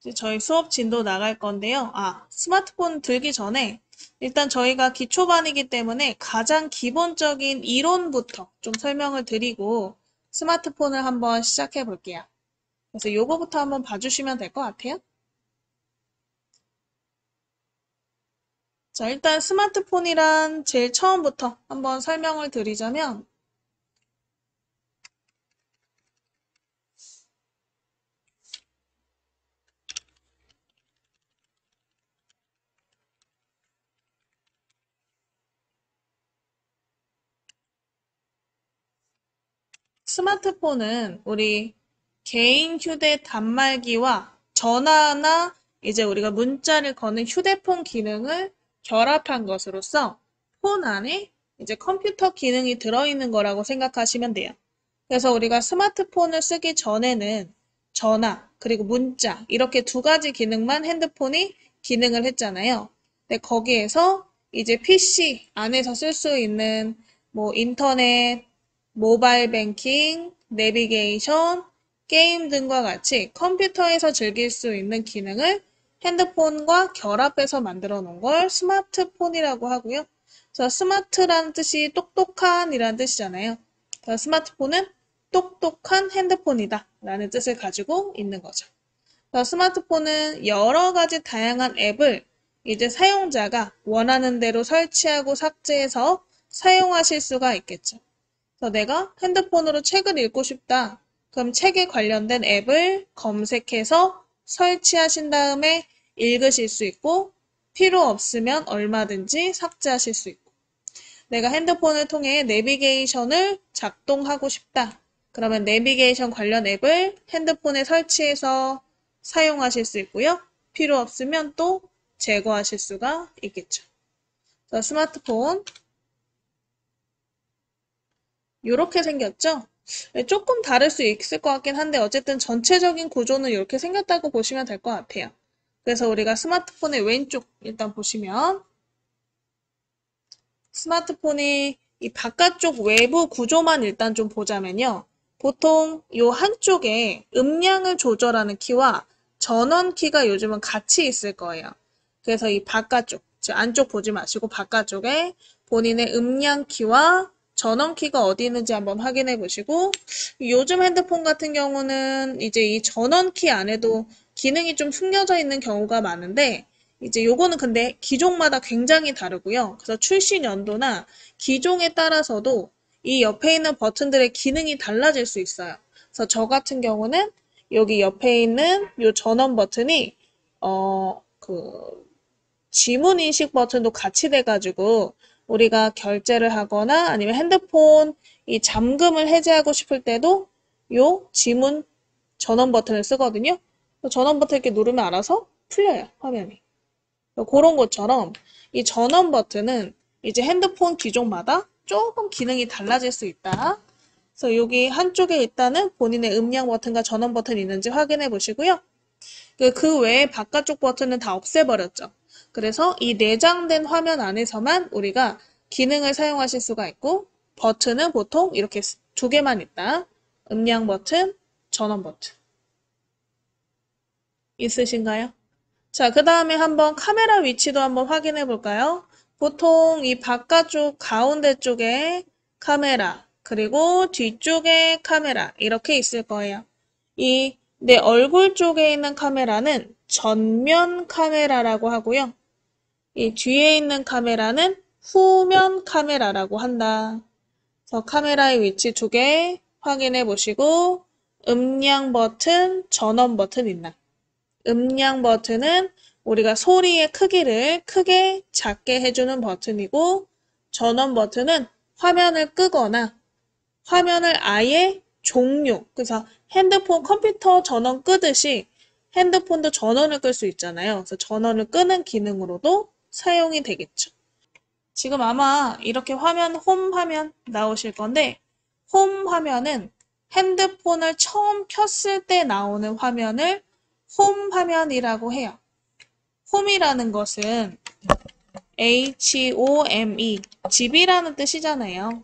이제 저희 수업 진도 나갈 건데요. 스마트폰 들기 전에 일단 저희가 기초반이기 때문에 가장 기본적인 이론부터 좀 설명을 드리고 스마트폰을 한번 시작해 볼게요. 그래서 요거부터 한번 봐주시면 될 것 같아요. 자, 일단 스마트폰이란 제일 처음부터 한번 설명을 드리자면 스마트폰은 우리 개인 휴대 단말기와 전화나 이제 우리가 문자를 거는 휴대폰 기능을 결합한 것으로서 폰 안에 이제 컴퓨터 기능이 들어있는 거라고 생각하시면 돼요. 그래서 우리가 스마트폰을 쓰기 전에는 전화, 그리고 문자, 이렇게 두 가지 기능만 핸드폰이 기능을 했잖아요. 근데 거기에서 이제 PC 안에서 쓸 수 있는 뭐 인터넷, 모바일 뱅킹, 내비게이션, 게임 등과 같이 컴퓨터에서 즐길 수 있는 기능을 핸드폰과 결합해서 만들어 놓은 걸 스마트폰이라고 하고요. 그래서 스마트라는 뜻이 똑똑한이라는 뜻이잖아요. 그래서 스마트폰은 똑똑한 핸드폰이다 라는 뜻을 가지고 있는 거죠. 그래서 스마트폰은 여러 가지 다양한 앱을 이제 사용자가 원하는 대로 설치하고 삭제해서 사용하실 수가 있겠죠. 그래서 내가 핸드폰으로 책을 읽고 싶다. 그럼 책에 관련된 앱을 검색해서 설치하신 다음에 읽으실 수 있고 필요 없으면 얼마든지 삭제하실 수 있고 내가 핸드폰을 통해 내비게이션을 작동하고 싶다. 그러면 내비게이션 관련 앱을 핸드폰에 설치해서 사용하실 수 있고요. 필요 없으면 또 제거하실 수가 있겠죠. 그래서 스마트폰 이렇게 생겼죠? 조금 다를 수 있을 것 같긴 한데 어쨌든 전체적인 구조는 이렇게 생겼다고 보시면 될 것 같아요. 그래서 우리가 스마트폰의 왼쪽 일단 보시면 스마트폰의 이 바깥쪽 외부 구조만 일단 좀 보자면요. 보통 이 한쪽에 음량을 조절하는 키와 전원 키가 요즘은 같이 있을 거예요. 그래서 이 바깥쪽, 즉 안쪽 보지 마시고 바깥쪽에 본인의 음량 키와 전원 키가 어디 있는지 한번 확인해 보시고 요즘 핸드폰 같은 경우는 이제 이 전원 키 안에도 기능이 좀 숨겨져 있는 경우가 많은데 이제 요거는 근데 기종마다 굉장히 다르고요. 그래서 출시 연도나 기종에 따라서도 이 옆에 있는 버튼들의 기능이 달라질 수 있어요. 그래서 저 같은 경우는 여기 옆에 있는 요 전원 버튼이 지문 인식 버튼도 같이 돼가지고 우리가 결제를 하거나 아니면 핸드폰 이 잠금을 해제하고 싶을 때도 요 지문 전원 버튼을 쓰거든요. 전원 버튼 이렇게 누르면 알아서 풀려요, 화면이. 그런 것처럼 이 전원 버튼은 이제 핸드폰 기종마다 조금 기능이 달라질 수 있다. 그래서 여기 한쪽에 일단은 본인의 음량 버튼과 전원 버튼이 있는지 확인해 보시고요. 그 외에 바깥쪽 버튼은 다 없애버렸죠. 그래서 이 내장된 화면 안에서만 우리가 기능을 사용하실 수가 있고 버튼은 보통 이렇게 두 개만 있다. 음량 버튼, 전원 버튼. 있으신가요? 자, 그 다음에 한번 카메라 위치도 한번 확인해 볼까요? 보통 이 바깥쪽 가운데 쪽에 카메라, 그리고 뒤쪽에 카메라, 이렇게 있을 거예요. 이 내 얼굴 쪽에 있는 카메라는 전면 카메라라고 하고요. 이 뒤에 있는 카메라는 후면 카메라라고 한다. 그래서 카메라의 위치 두 개 확인해 보시고 음량 버튼, 전원 버튼 있나? 음량 버튼은 우리가 소리의 크기를 크게 작게 해주는 버튼이고 전원 버튼은 화면을 끄거나 화면을 아예 종료, 그래서 핸드폰 컴퓨터 전원 끄듯이 핸드폰도 전원을 끌 수 있잖아요. 그래서 전원을 끄는 기능으로도 사용이 되겠죠. 지금 아마 이렇게 홈 화면 나오실 건데 홈 화면은 핸드폰을 처음 켰을 때 나오는 화면을 홈 화면이라고 해요. 홈이라는 것은 HOME, 집이라는 뜻이잖아요.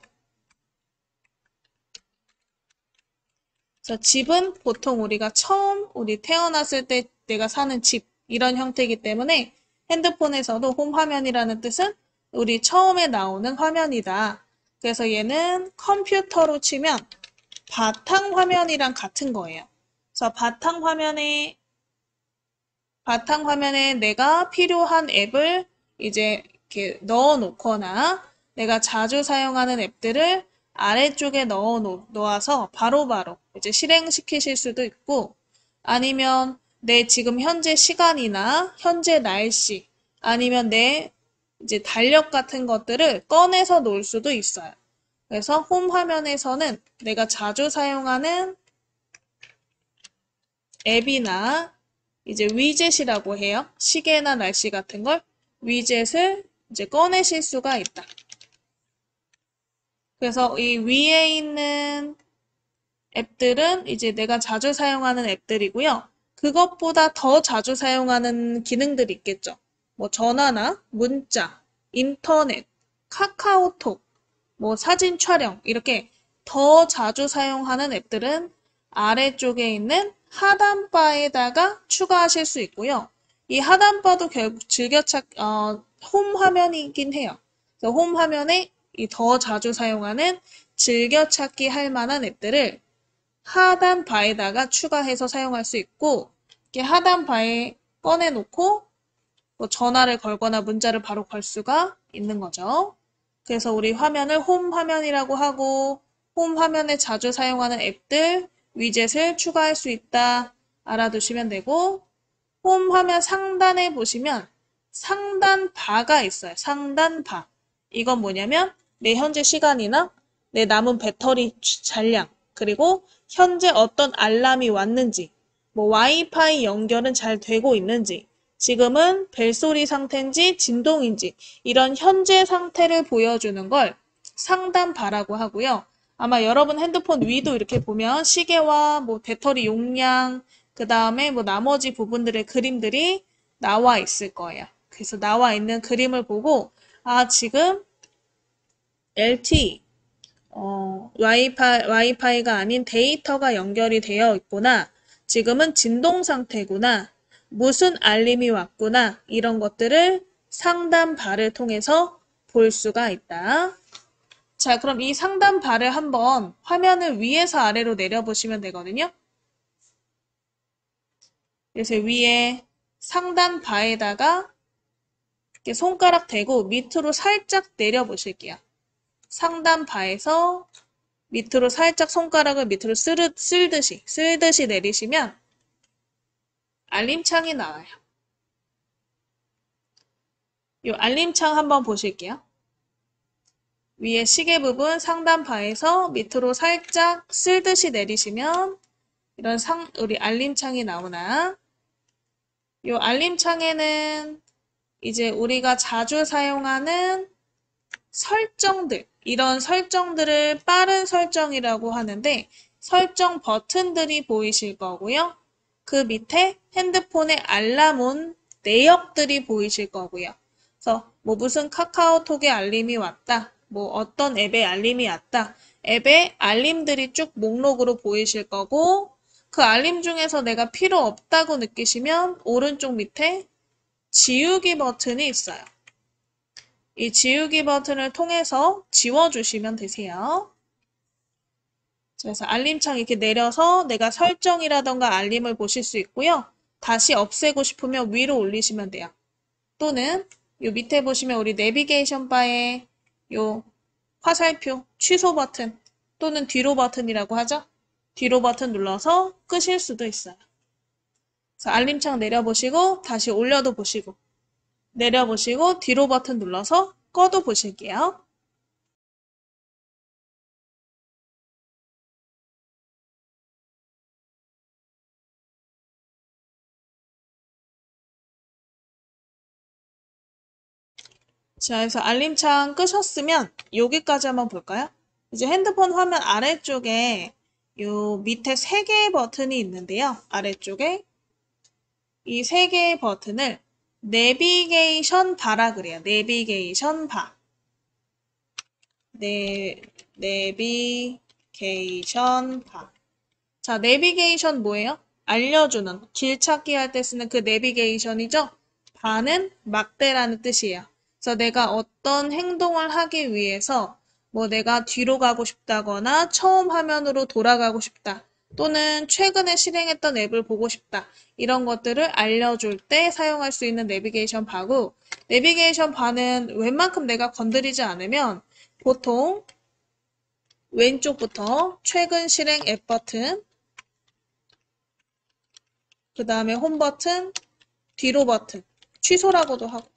그래서 집은 보통 우리가 처음 우리 태어났을 때 내가 사는 집 이런 형태이기 때문에 핸드폰에서도 홈 화면이라는 뜻은 우리 처음에 나오는 화면이다. 그래서 얘는 컴퓨터로 치면 바탕화면이랑 같은 거예요. 그래서 바탕화면에 내가 필요한 앱을 이제 이렇게 넣어 놓거나 내가 자주 사용하는 앱들을 아래쪽에 놓아서 바로바로 이제 실행시키실 수도 있고 아니면 내 지금 현재 시간이나 현재 날씨 아니면 내 이제 달력 같은 것들을 꺼내서 놓을 수도 있어요. 그래서 홈 화면에서는 내가 자주 사용하는 앱이나 이제 위젯이라고 해요. 시계나 날씨 같은 걸 위젯을 이제 꺼내실 수가 있다. 그래서 이 위에 있는 앱들은 이제 내가 자주 사용하는 앱들이고요. 그것보다 더 자주 사용하는 기능들이 있겠죠. 뭐 전화나 문자, 인터넷, 카카오톡, 뭐 사진 촬영 이렇게 더 자주 사용하는 앱들은 아래쪽에 있는 하단바에다가 추가하실 수 있고요. 이 하단바도 결국 홈 화면이긴 해요. 그래서 홈 화면에 이 더 자주 사용하는 즐겨찾기 할 만한 앱들을 하단바에다가 추가해서 사용할 수 있고 이렇게 하단바에 꺼내놓고 뭐 전화를 걸거나 문자를 바로 걸 수가 있는 거죠. 그래서 우리 화면을 홈 화면이라고 하고 홈 화면에 자주 사용하는 앱들, 위젯을 추가할 수 있다. 알아두시면 되고 홈 화면 상단에 보시면 상단 바가 있어요. 상단 바. 이건 뭐냐면 내 현재 시간이나 내 남은 배터리 잔량 그리고 현재 어떤 알람이 왔는지 뭐 와이파이 연결은 잘 되고 있는지 지금은 벨소리 상태인지 진동인지 이런 현재 상태를 보여주는 걸 상단 바라고 하고요. 아마 여러분 핸드폰 위도 이렇게 보면 시계와 뭐 배터리 용량 그 다음에 뭐 나머지 부분들의 그림들이 나와 있을 거예요. 그래서 나와 있는 그림을 보고 아 지금 LTE 와이파이가 아닌 데이터가 연결이 되어 있구나. 지금은 진동 상태구나. 무슨 알림이 왔구나. 이런 것들을 상단 바를 통해서 볼 수가 있다. 자, 그럼 이 상단 바를 한번 화면을 위에서 아래로 내려보시면 되거든요. 그래서 위에 상단 바에다가 이렇게 손가락 대고 밑으로 살짝 내려보실게요. 상단 바에서 밑으로 살짝 손가락을 밑으로 쓸듯이 내리시면 알림창이 나와요. 이 알림창 한번 보실게요. 위에 시계 부분 상단 바에서 밑으로 살짝 쓸듯이 내리시면 이런 우리 알림창이 나오나 이 알림창에는 이제 우리가 자주 사용하는 설정들 이런 설정들을 빠른 설정이라고 하는데 설정 버튼들이 보이실 거고요. 그 밑에 핸드폰의 알람 온 내역들이 보이실 거고요. 그래서 뭐 무슨 카카오톡에 알림이 왔다. 뭐 어떤 앱에 알림이 왔다. 앱에 알림들이 쭉 목록으로 보이실 거고 그 알림 중에서 내가 필요 없다고 느끼시면 오른쪽 밑에 지우기 버튼이 있어요. 이 지우기 버튼을 통해서 지워주시면 되세요. 그래서 알림창 이렇게 내려서 내가 설정이라던가 알림을 보실 수 있고요. 다시 없애고 싶으면 위로 올리시면 돼요. 또는 요 밑에 보시면 우리 내비게이션 바에 요 화살표 취소 버튼 또는 뒤로 버튼이라고 하죠. 뒤로 버튼 눌러서 끄실 수도 있어요. 그래서 알림창 내려보시고 다시 올려도 보시고 내려보시고 뒤로 버튼 눌러서 꺼도 보실게요. 자, 그래서 알림창 끄셨으면 여기까지 한번 볼까요? 이제 핸드폰 화면 아래쪽에 요 밑에 3개의 버튼이 있는데요. 아래쪽에 이 3개의 버튼을 내비게이션 바라 그래요. 내비게이션 바. 내비게이션 바. 자, 내비게이션 뭐예요? 알려주는, 길 찾기 할 때 쓰는 그 내비게이션이죠. 반은 막대라는 뜻이에요. 그래서 내가 어떤 행동을 하기 위해서 뭐 내가 뒤로 가고 싶다거나 처음 화면으로 돌아가고 싶다. 또는 최근에 실행했던 앱을 보고 싶다. 이런 것들을 알려줄 때 사용할 수 있는 내비게이션 바고, 내비게이션 바는 웬만큼 내가 건드리지 않으면 보통 왼쪽부터 최근 실행 앱 버튼, 그 다음에 홈 버튼, 뒤로 버튼, 취소라고도 하고,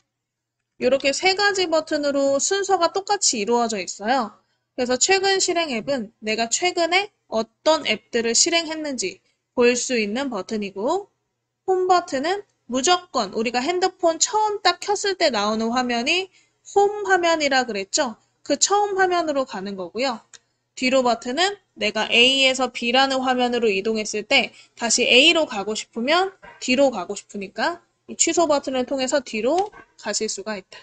이렇게 세 가지 버튼으로 순서가 똑같이 이루어져 있어요. 그래서 최근 실행 앱은 내가 최근에 어떤 앱들을 실행했는지 볼 수 있는 버튼이고, 홈 버튼은 무조건 우리가 핸드폰 처음 딱 켰을 때 나오는 화면이 홈 화면이라 그랬죠? 그 처음 화면으로 가는 거고요. 뒤로 버튼은 내가 A에서 B라는 화면으로 이동했을 때 다시 A로 가고 싶으면 뒤로 가고 싶으니까 이 취소 버튼을 통해서 뒤로 가실 수가 있다.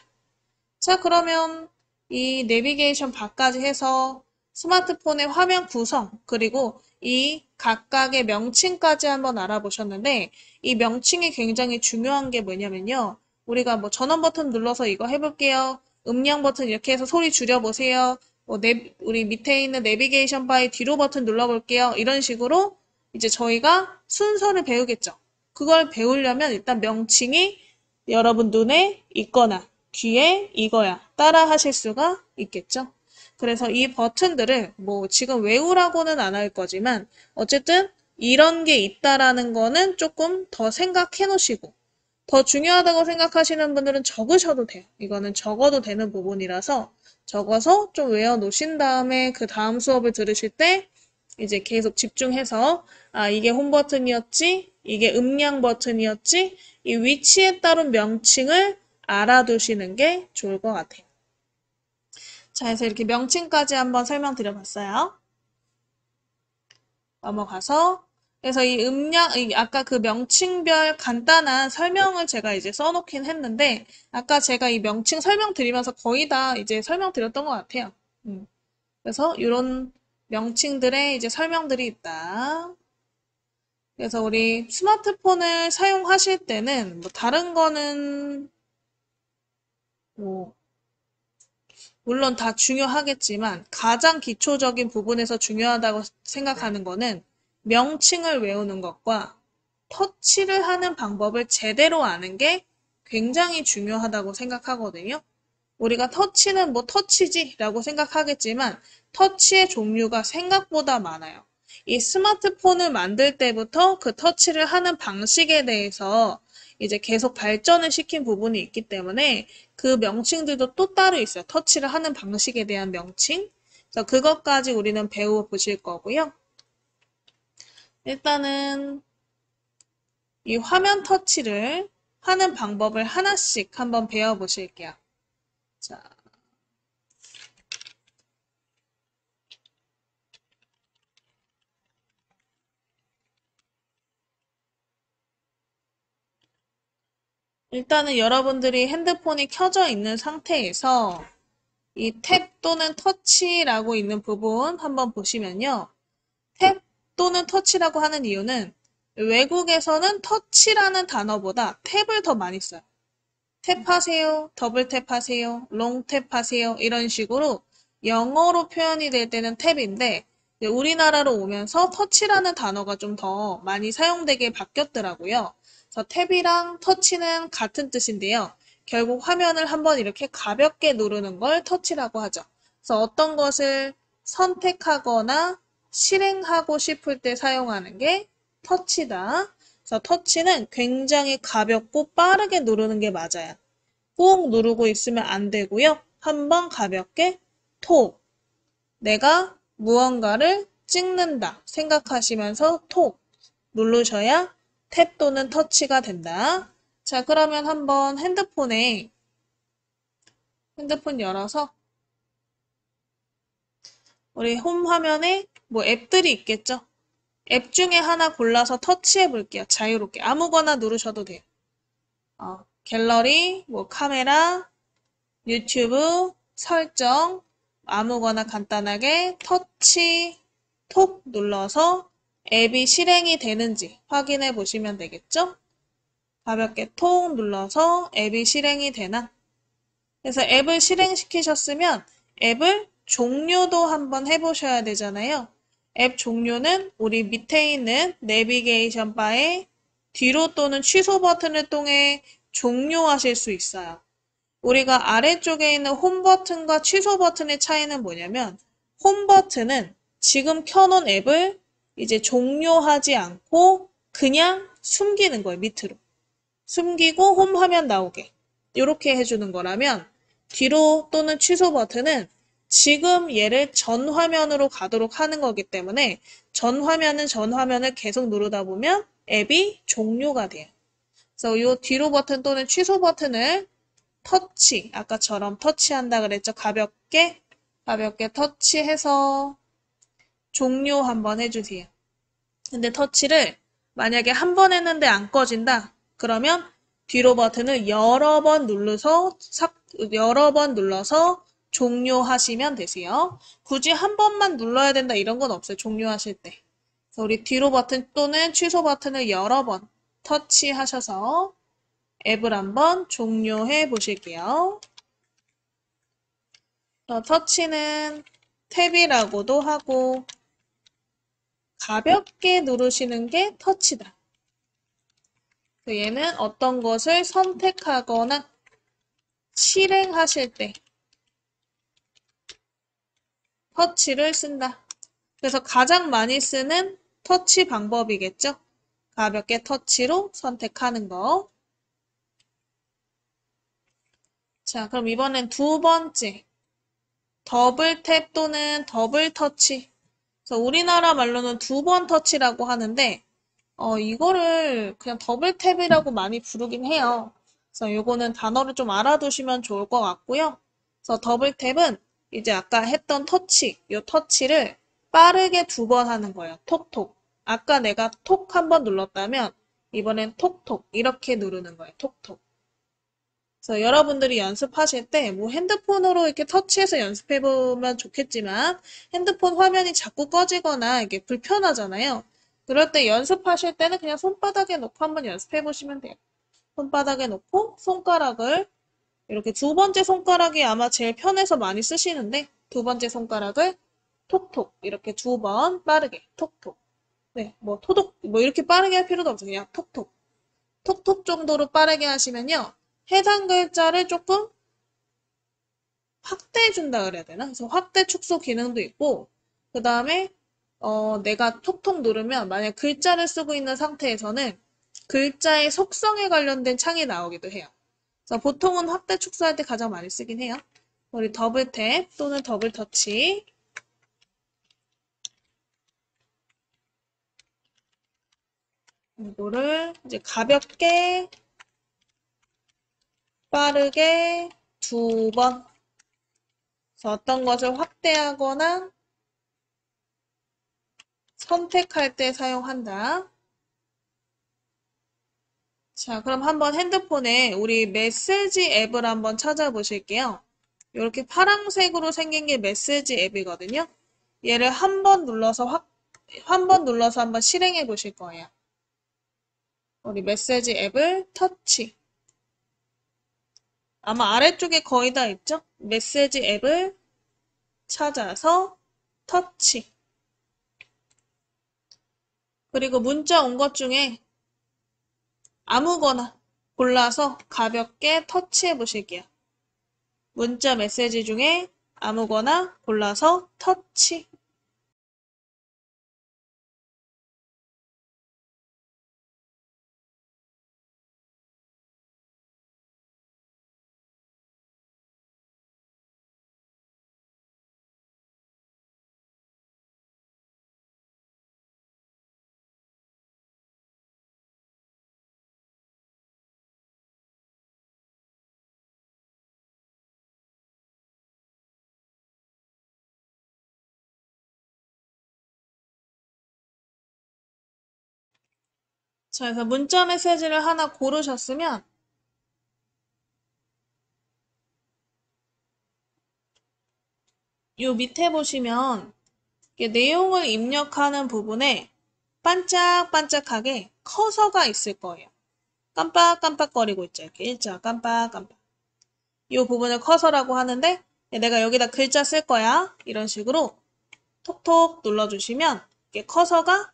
자, 그러면 이 내비게이션 바까지 해서 스마트폰의 화면 구성, 그리고 이 각각의 명칭까지 한번 알아보셨는데, 이 명칭이 굉장히 중요한 게 뭐냐면요. 우리가 뭐 전원 버튼 눌러서 이거 해볼게요. 음량 버튼 이렇게 해서 소리 줄여보세요. 뭐 우리 밑에 있는 내비게이션 바의 뒤로 버튼 눌러볼게요. 이런 식으로 이제 저희가 순서를 배우겠죠. 그걸 배우려면 일단 명칭이 여러분 눈에 있거나 귀에 이거야 따라 하실 수가 있겠죠. 그래서 이 버튼들을 뭐 지금 외우라고는 안 할 거지만 어쨌든 이런 게 있다라는 거는 조금 더 생각해 놓으시고 더 중요하다고 생각하시는 분들은 적으셔도 돼요. 이거는 적어도 되는 부분이라서 적어서 좀 외워 놓으신 다음에 그 다음 수업을 들으실 때 이제 계속 집중해서 아, 이게 홈 버튼이었지, 이게 음량 버튼이었지, 이 위치에 따른 명칭을 알아두시는 게 좋을 것 같아요. 자, 그래서 이렇게 명칭까지 한번 설명드려봤어요. 넘어가서 그래서 이 음량, 아까 그 명칭별 간단한 설명을 제가 이제 써놓긴 했는데 아까 제가 이 명칭 설명드리면서 거의 다 이제 설명드렸던 것 같아요. 그래서 이런 명칭들의 이제 설명들이 있다. 그래서 우리 스마트폰을 사용하실 때는 뭐 다른 거는 뭐 물론 다 중요하겠지만 가장 기초적인 부분에서 중요하다고 생각하는 거는 명칭을 외우는 것과 터치를 하는 방법을 제대로 아는 게 굉장히 중요하다고 생각하거든요. 우리가 터치는 뭐 터치지라고 생각하겠지만 터치의 종류가 생각보다 많아요. 이 스마트폰을 만들 때부터 그 터치를 하는 방식에 대해서 이제 계속 발전을 시킨 부분이 있기 때문에 그 명칭들도 또 따로 있어요. 터치를 하는 방식에 대한 명칭. 그래서 그것까지 우리는 배워보실 거고요. 일단은 이 화면 터치를 하는 방법을 하나씩 한번 배워보실게요. 자, 일단은 여러분들이 핸드폰이 켜져 있는 상태에서 이 탭 또는 터치라고 있는 부분 한번 보시면요. 탭 또는 터치라고 하는 이유는 외국에서는 터치라는 단어보다 탭을 더 많이 써요. 탭하세요, 더블 탭하세요, 롱 탭하세요 이런 식으로 영어로 표현이 될 때는 탭인데 우리나라로 오면서 터치라는 단어가 좀 더 많이 사용되게 바뀌었더라고요. 그래서 탭이랑 터치는 같은 뜻인데요. 결국 화면을 한번 이렇게 가볍게 누르는 걸 터치라고 하죠. 그래서 어떤 것을 선택하거나 실행하고 싶을 때 사용하는 게 터치다. 그래서 터치는 굉장히 가볍고 빠르게 누르는 게 맞아요. 꾹 누르고 있으면 안 되고요. 한번 가볍게 톡. 내가 무언가를 찍는다 생각하시면서 톡 누르셔야 탭 또는 터치가 된다. 자, 그러면 한번 핸드폰 열어서 우리 홈 화면에 뭐 앱들이 있겠죠? 앱 중에 하나 골라서 터치해 볼게요. 자유롭게. 아무거나 누르셔도 돼요. 갤러리, 뭐 카메라, 유튜브, 설정, 아무거나 간단하게 터치, 톡 눌러서 앱이 실행이 되는지 확인해 보시면 되겠죠? 가볍게 톡 눌러서 앱이 실행이 되나? 그래서 앱을 실행시키셨으면 앱을 종료도 한번 해보셔야 되잖아요. 앱 종료는 우리 밑에 있는 내비게이션 바에 뒤로 또는 취소 버튼을 통해 종료하실 수 있어요. 우리가 아래쪽에 있는 홈 버튼과 취소 버튼의 차이는 뭐냐면 홈 버튼은 지금 켜놓은 앱을 이제 종료하지 않고 그냥 숨기는 거예요, 밑으로. 숨기고 홈 화면 나오게. 이렇게 해주는 거라면 뒤로 또는 취소 버튼은 지금 얘를 전 화면으로 가도록 하는 거기 때문에 전 화면은 전 화면을 계속 누르다 보면 앱이 종료가 돼요. 그래서 이 뒤로 버튼 또는 취소 버튼을 터치, 아까처럼 터치한다 그랬죠? 가볍게 터치해서 종료 한번 해주세요. 근데 터치를 만약에 한 번 했는데 안 꺼진다. 그러면 뒤로 버튼을 여러 번 눌러서 종료하시면 되세요. 굳이 한 번만 눌러야 된다 이런 건 없어요. 종료하실 때. 그래서 우리 뒤로 버튼 또는 취소 버튼을 여러 번 터치하셔서 앱을 한번 종료해 보실게요. 터치는 탭이라고도 하고 가볍게 누르시는 게 터치다. 얘는 어떤 것을 선택하거나 실행하실 때 터치를 쓴다. 그래서 가장 많이 쓰는 터치 방법이겠죠? 가볍게 터치로 선택하는 거. 자, 그럼 이번엔 두 번째. 더블 탭 또는 더블 터치. 그래서 우리나라 말로는 두 번 터치라고 하는데, 이거를 그냥 더블 탭이라고 많이 부르긴 해요. 그래서 요거는 단어를 좀 알아두시면 좋을 것 같고요. 그래서 더블 탭은 이제 아까 했던 터치, 요 터치를 빠르게 두 번 하는 거예요. 톡톡. 아까 내가 톡 한 번 눌렀다면 이번엔 톡톡 이렇게 누르는 거예요. 톡톡. 그래서 여러분들이 연습하실 때 뭐 핸드폰으로 이렇게 터치해서 연습해보면 좋겠지만 핸드폰 화면이 자꾸 꺼지거나 이게 불편하잖아요. 그럴 때 연습하실 때는 그냥 손바닥에 놓고 한번 연습해보시면 돼요. 손바닥에 놓고 손가락을 이렇게 두 번째 손가락이 아마 제일 편해서 많이 쓰시는데 두 번째 손가락을 톡톡 이렇게 두 번 빠르게 톡톡. 네, 뭐 토독 뭐 이렇게 빠르게 할 필요도 없어요. 그냥 톡톡. 톡톡 정도로 빠르게 하시면요. 해당 글자를 조금 확대해준다 그래야 되나? 그래서 확대 축소 기능도 있고, 그 다음에, 내가 톡톡 누르면 만약 글자를 쓰고 있는 상태에서는 글자의 속성에 관련된 창이 나오기도 해요. 그래서 보통은 확대 축소할 때 가장 많이 쓰긴 해요. 우리 더블 탭 또는 더블 터치. 이거를 이제 가볍게, 빠르게 두 번. 그래서 어떤 것을 확대하거나 선택할 때 사용한다. 자, 그럼 한번 핸드폰에 우리 메시지 앱을 한번 찾아보실게요. 이렇게 파란색으로 생긴 게 메시지 앱이거든요. 얘를 한 번 눌러서 한번 실행해 보실 거예요. 우리 메시지 앱을 터치. 아마 아래쪽에 거의 다 있죠? 메시지 앱을 찾아서 터치. 그리고 문자 온 것 중에 아무거나 골라서 가볍게 터치해 보실게요. 문자 메시지 중에 아무거나 골라서 터치. 자, 그래서 문자 메시지를 하나 고르셨으면 요 밑에 보시면 이렇게 내용을 입력하는 부분에 반짝반짝하게 커서가 있을 거예요. 깜빡깜빡거리고 있죠. 이렇게 일자 깜빡깜빡. 이 부분을 커서라고 하는데 내가 여기다 글자 쓸 거야. 이런 식으로 톡톡 눌러주시면 이렇게 커서가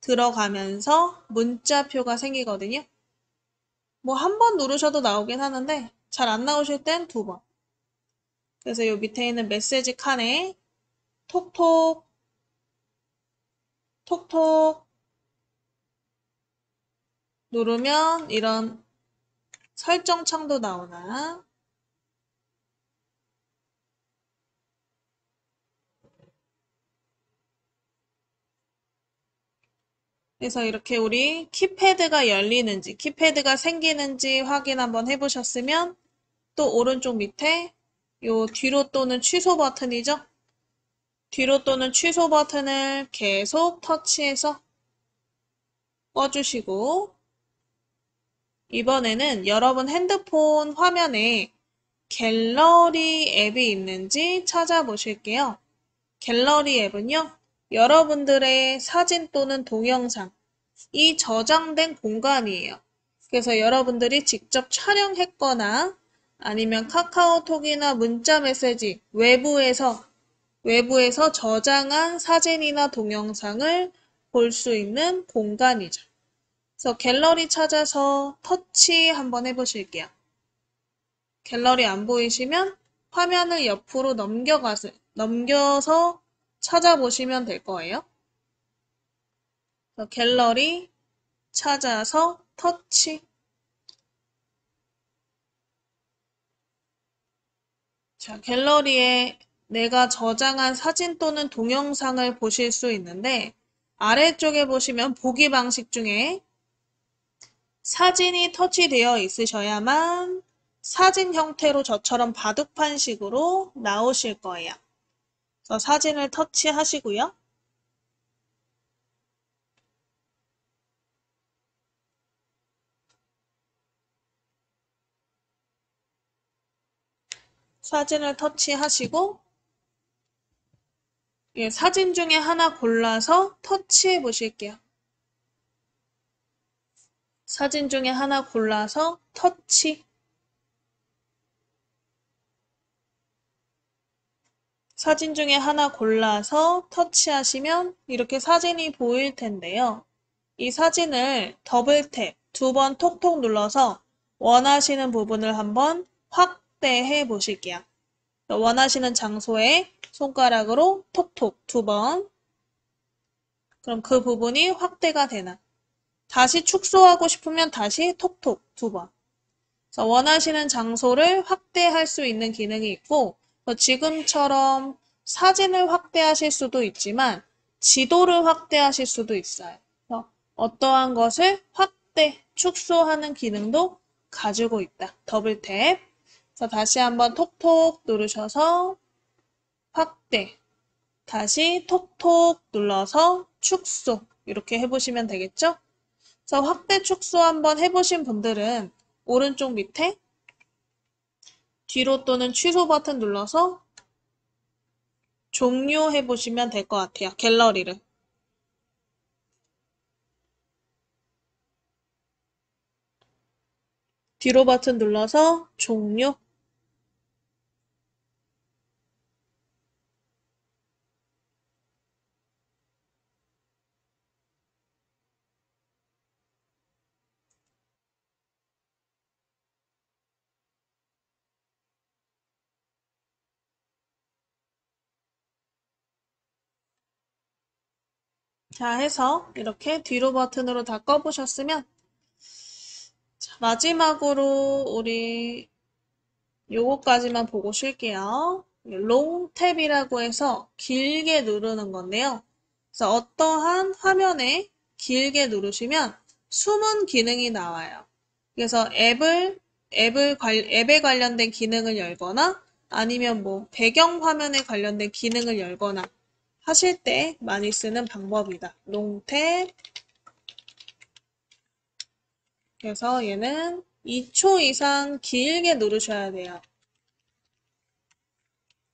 들어가면서 문자표가 생기거든요. 뭐 한 번 누르셔도 나오긴 하는데 잘 안 나오실 땐 두 번. 그래서 요 밑에 있는 메시지 칸에 톡톡 톡톡 누르면 이런 설정 창도 나오나. 그래서 이렇게 우리 키패드가 열리는지 키패드가 생기는지 확인 한번 해보셨으면 또 오른쪽 밑에 요 뒤로 또는 취소 버튼이죠. 뒤로 또는 취소 버튼을 계속 터치해서 꺼주시고 이번에는 여러분 핸드폰 화면에 갤러리 앱이 있는지 찾아보실게요. 갤러리 앱은요, 여러분들의 사진 또는 동영상, 이 저장된 공간이에요. 그래서 여러분들이 직접 촬영했거나 아니면 카카오톡이나 문자 메시지, 외부에서 저장한 사진이나 동영상을 볼 수 있는 공간이죠. 그래서 갤러리 찾아서 터치 한번 해보실게요. 갤러리 안 보이시면 화면을 옆으로 넘겨서 찾아보시면 될 거예요. 그래서 갤러리 찾아서 터치. 자, 갤러리에 내가 저장한 사진 또는 동영상을 보실 수 있는데 아래쪽에 보시면 보기 방식 중에 사진이 터치되어 있으셔야만 사진 형태로 저처럼 바둑판식으로 나오실 거예요. 그래서 사진을 터치하시고요. 사진을 터치하시고 예, 사진 중에 하나 골라서 터치해 보실게요. 사진 중에 하나 골라서 터치. 사진 중에 하나 골라서 터치하시면 이렇게 사진이 보일 텐데요. 이 사진을 더블 탭, 두 번 톡톡 눌러서 원하시는 부분을 한번 확대해 보실게요. 원하시는 장소에 손가락으로 톡톡 두 번. 그럼 그 부분이 확대가 되나? 다시 축소하고 싶으면 다시 톡톡 두 번. 그래서 원하시는 장소를 확대할 수 있는 기능이 있고 지금처럼 사진을 확대하실 수도 있지만 지도를 확대하실 수도 있어요. 그래서 어떠한 것을 확대, 축소하는 기능도 가지고 있다. 더블 탭. 그래서 다시 한번 톡톡 누르셔서 확대, 다시 톡톡 눌러서 축소 이렇게 해보시면 되겠죠? 그래서 확대 축소 한번 해보신 분들은 오른쪽 밑에 뒤로 또는 취소 버튼 눌러서 종료해 보시면 될 것 같아요. 갤러리를. 뒤로 버튼 눌러서 종료. 자, 해서 이렇게 뒤로 버튼으로 다 꺼보셨으면 자, 마지막으로 우리 요거까지만 보고 쉴게요. 롱 탭이라고 해서 길게 누르는 건데요. 그래서 어떠한 화면에 길게 누르시면 숨은 기능이 나와요. 그래서 앱에 관련된 기능을 열거나 아니면 뭐 배경 화면에 관련된 기능을 열거나 하실 때 많이 쓰는 방법이다. 롱탭. 그래서 얘는 2초 이상 길게 누르셔야 돼요.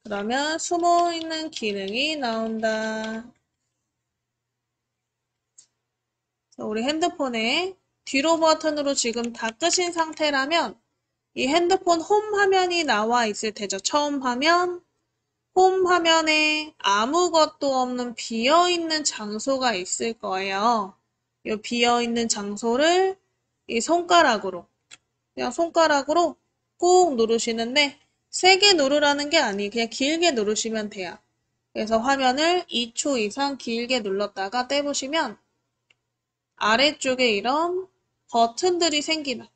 그러면 숨어있는 기능이 나온다. 우리 핸드폰에 뒤로 버튼으로 지금 다 끄신 상태라면 이 핸드폰 홈 화면이 나와 있을 테죠. 처음 화면, 홈 화면에 아무것도 없는 비어있는 장소가 있을 거예요. 이 비어있는 장소를 이 손가락으로, 그냥 손가락으로 꾹 누르시는데 세게 누르라는 게 아니에요. 그냥 길게 누르시면 돼요. 그래서 화면을 2초 이상 길게 눌렀다가 떼보시면 아래쪽에 이런 버튼들이 생기는.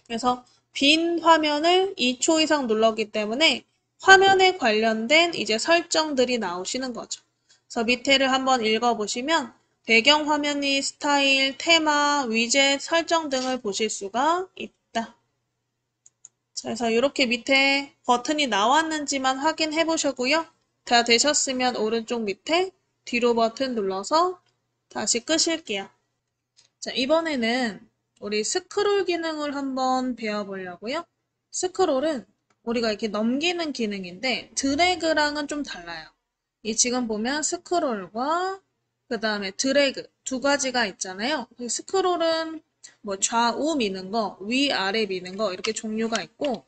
그래서 빈 화면을 2초 이상 눌렀기 때문에 화면에 관련된 이제 설정들이 나오시는 거죠. 그래서 밑에를 한번 읽어보시면 배경 화면이 스타일, 테마, 위젯, 설정 등을 보실 수가 있다. 그래서 이렇게 밑에 버튼이 나왔는지만 확인해 보시고요. 다 되셨으면 오른쪽 밑에 뒤로 버튼 눌러서 다시 끄실게요. 자, 이번에는 우리 스크롤 기능을 한번 배워보려고요. 스크롤은 우리가 이렇게 넘기는 기능인데 드래그랑은 좀 달라요. 이 지금 보면 스크롤과 그 다음에 드래그 두 가지가 있잖아요. 스크롤은 뭐 좌우 미는 거, 위아래 미는 거 이렇게 종류가 있고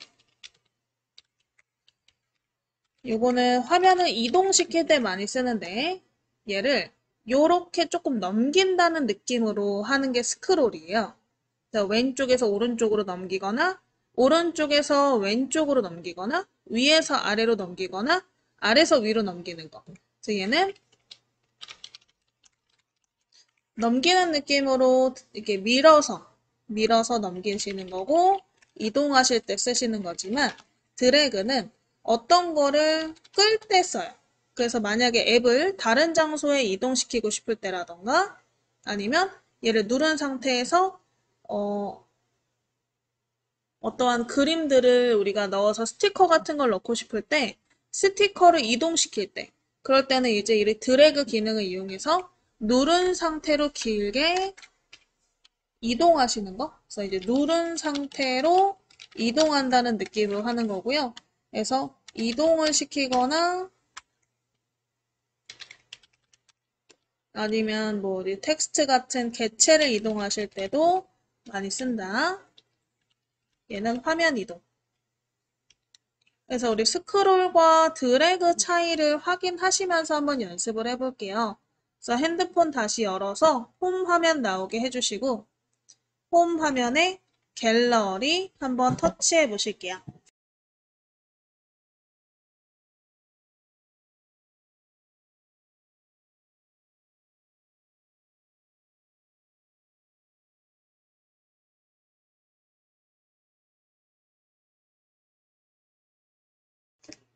요거는 화면을 이동시킬 때 많이 쓰는데 얘를 요렇게 조금 넘긴다는 느낌으로 하는 게 스크롤이에요. 왼쪽에서 오른쪽으로 넘기거나 오른쪽에서 왼쪽으로 넘기거나 위에서 아래로 넘기거나 아래에서 위로 넘기는 거. 그래서 얘는 넘기는 느낌으로 이렇게 밀어서 넘기시는 거고 이동하실 때 쓰시는 거지만 드래그는 어떤 거를 끌 때 써요. 그래서 만약에 앱을 다른 장소에 이동시키고 싶을 때라던가 아니면 얘를 누른 상태에서 어떠한 그림들을 우리가 넣어서 스티커 같은 걸 넣고 싶을 때 스티커를 이동시킬 때 그럴 때는 이제 이 드래그 기능을 이용해서 누른 상태로 길게 이동하시는 거. 그래서 이제 누른 상태로 이동한다는 느낌으로 하는 거고요. 그래서 이동을 시키거나 아니면 뭐 텍스트 같은 개체를 이동하실 때도 많이 쓴다. 얘는 화면 이동. 그래서 우리 스크롤과 드래그 차이를 확인하시면서 한번 연습을 해볼게요. 그래서 핸드폰 다시 열어서 홈 화면 나오게 해주시고 홈 화면에 갤러리 한번 터치해 보실게요.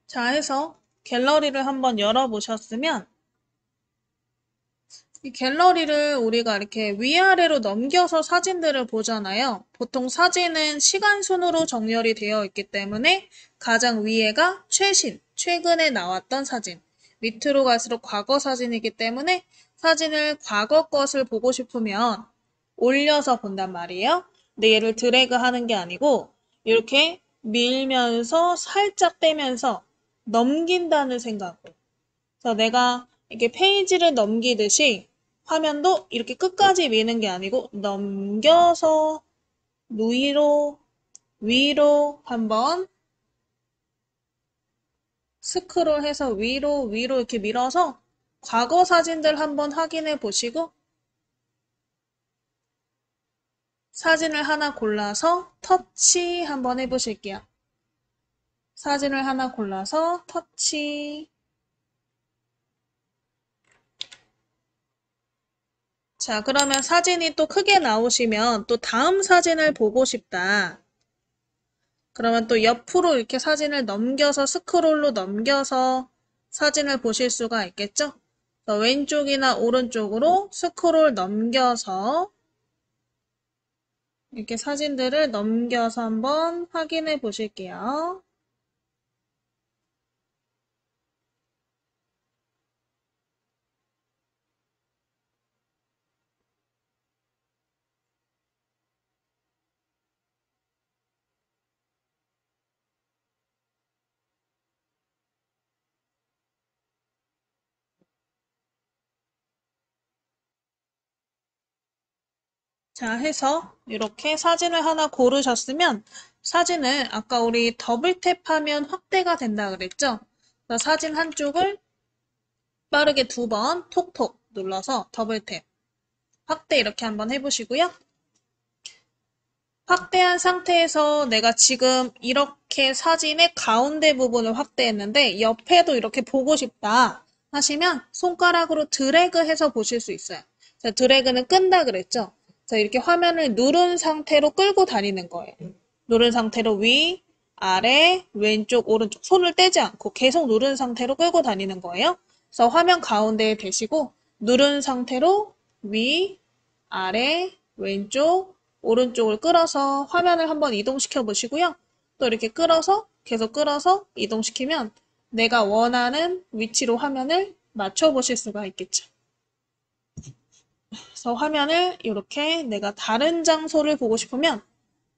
자, 해서 갤러리를 한번 열어보셨으면 이 갤러리를 우리가 이렇게 위아래로 넘겨서 사진들을 보잖아요. 보통 사진은 시간 순으로 정렬이 되어 있기 때문에 가장 위에가 최신, 최근에 나왔던 사진, 밑으로 갈수록 과거 사진이기 때문에 사진을 과거 것을 보고 싶으면 올려서 본단 말이에요. 근데 얘를 드래그 하는 게 아니고 이렇게 밀면서 살짝 떼면서 넘긴다는 생각으로. 그래서 내가 이렇게 페이지를 넘기듯이 화면도 이렇게 끝까지 미는 게 아니고 넘겨서 위로 한번 스크롤해서 위로 이렇게 밀어서 과거 사진들 한번 확인해 보시고 사진을 하나 골라서 터치 한번 해보실게요. 사진을 하나 골라서 터치. 자, 그러면 사진이 또 크게 나오시면 또 다음 사진을 보고 싶다. 그러면 또 옆으로 이렇게 사진을 넘겨서 스크롤로 넘겨서 사진을 보실 수가 있겠죠? 그래서 왼쪽이나 오른쪽으로 스크롤 넘겨서 이렇게 사진들을 넘겨서 한번 확인해 보실게요. 자, 해서 이렇게 사진을 하나 고르셨으면 사진을 아까 우리 더블 탭하면 확대가 된다 그랬죠? 그래서 사진 한쪽을 빠르게 2번 톡톡 눌러서 더블 탭 확대 이렇게 한번 해보시고요. 확대한 상태에서 내가 지금 이렇게 사진의 가운데 부분을 확대했는데 옆에도 이렇게 보고 싶다 하시면 손가락으로 드래그해서 보실 수 있어요. 자, 드래그는 끈다 그랬죠? 자, 이렇게 화면을 누른 상태로 끌고 다니는 거예요. 누른 상태로 위, 아래, 왼쪽, 오른쪽 손을 떼지 않고 계속 누른 상태로 끌고 다니는 거예요. 그래서 화면 가운데에 대시고 누른 상태로 위, 아래, 왼쪽, 오른쪽을 끌어서 화면을 한번 이동시켜 보시고요. 또 이렇게 끌어서 계속 끌어서 이동시키면 내가 원하는 위치로 화면을 맞춰 보실 수가 있겠죠. 그래서 화면을 이렇게 내가 다른 장소를 보고 싶으면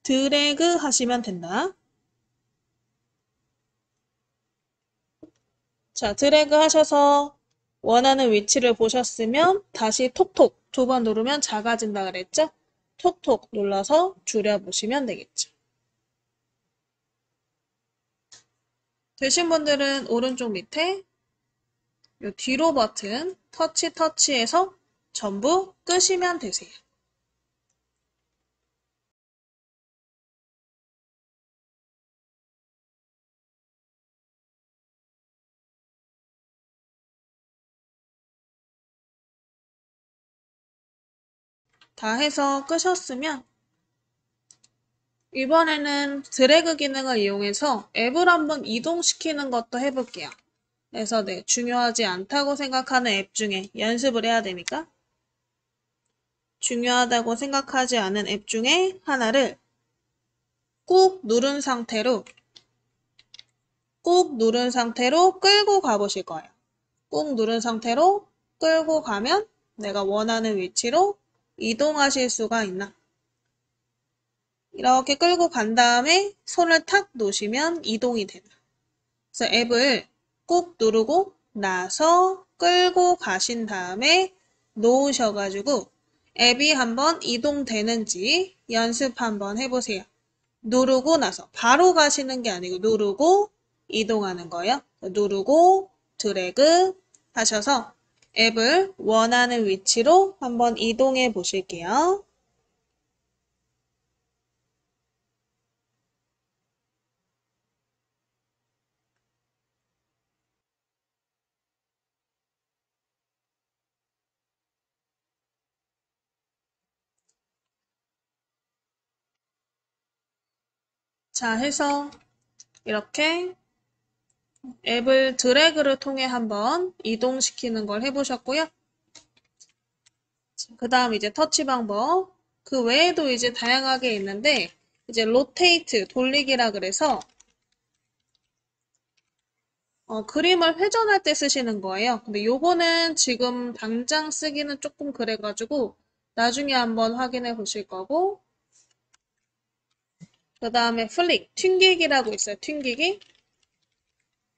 드래그 하시면 된다. 자, 드래그 하셔서 원하는 위치를 보셨으면 다시 톡톡 2번 누르면 작아진다 그랬죠? 톡톡 눌러서 줄여보시면 되겠죠. 되신 분들은 오른쪽 밑에 이 뒤로 버튼 터치해서 전부 끄시면 되세요. 다 해서 끄셨으면 이번에는 드래그 기능을 이용해서 앱을 한번 이동시키는 것도 해볼게요. 그래서 네, 중요하지 않다고 생각하는 앱 중에 연습을 해야 되니까 중요하다고 생각하지 않은 앱 중에 하나를 꾹 누른 상태로 끌고 가보실 거예요. 꾹 누른 상태로 끌고 가면 내가 원하는 위치로 이동하실 수가 있나? 이렇게 끌고 간 다음에 손을 탁 놓으시면 이동이 된다. 그래서 앱을 꾹 누르고 나서 끌고 가신 다음에 놓으셔가지고 앱이 한번 이동되는지 연습 한번 해보세요. 누르고 나서 바로 가시는 게 아니고 누르고 이동하는 거예요. 누르고 드래그 하셔서 앱을 원하는 위치로 한번 이동해 보실게요. 자, 해서 이렇게 앱을 드래그를 통해 한번 이동시키는 걸 해보셨고요. 그 다음 이제 터치 방법. 그 외에도 이제 다양하게 있는데, 이제 로테이트, 돌리기라 그래서, 그림을 회전할 때 쓰시는 거예요. 근데 요거는 지금 당장 쓰기는 조금 그래가지고, 나중에 한번 확인해 보실 거고, 그 다음에 플릭, 튕기기라고 있어요. 튕기기.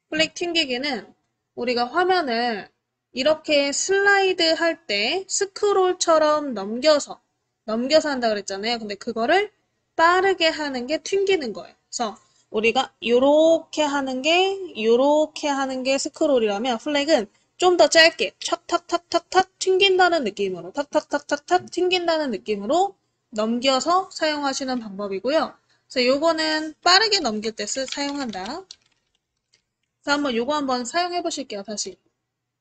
플릭 튕기기는 우리가 화면을 이렇게 슬라이드 할 때 스크롤처럼 넘겨서 한다 그랬잖아요. 근데 그거를 빠르게 하는 게 튕기는 거예요. 그래서 우리가 요렇게 하는 게 스크롤이라면 플렉은 좀 더 짧게 탁탁탁탁탁 튕긴다는 느낌으로 탁탁탁탁탁 튕긴다는 느낌으로 넘겨서 사용하시는 방법이고요. 그래서 요거는 빠르게 넘길 때 사용한다. 그래서 한번 요거 한번 사용해 보실게요, 다시.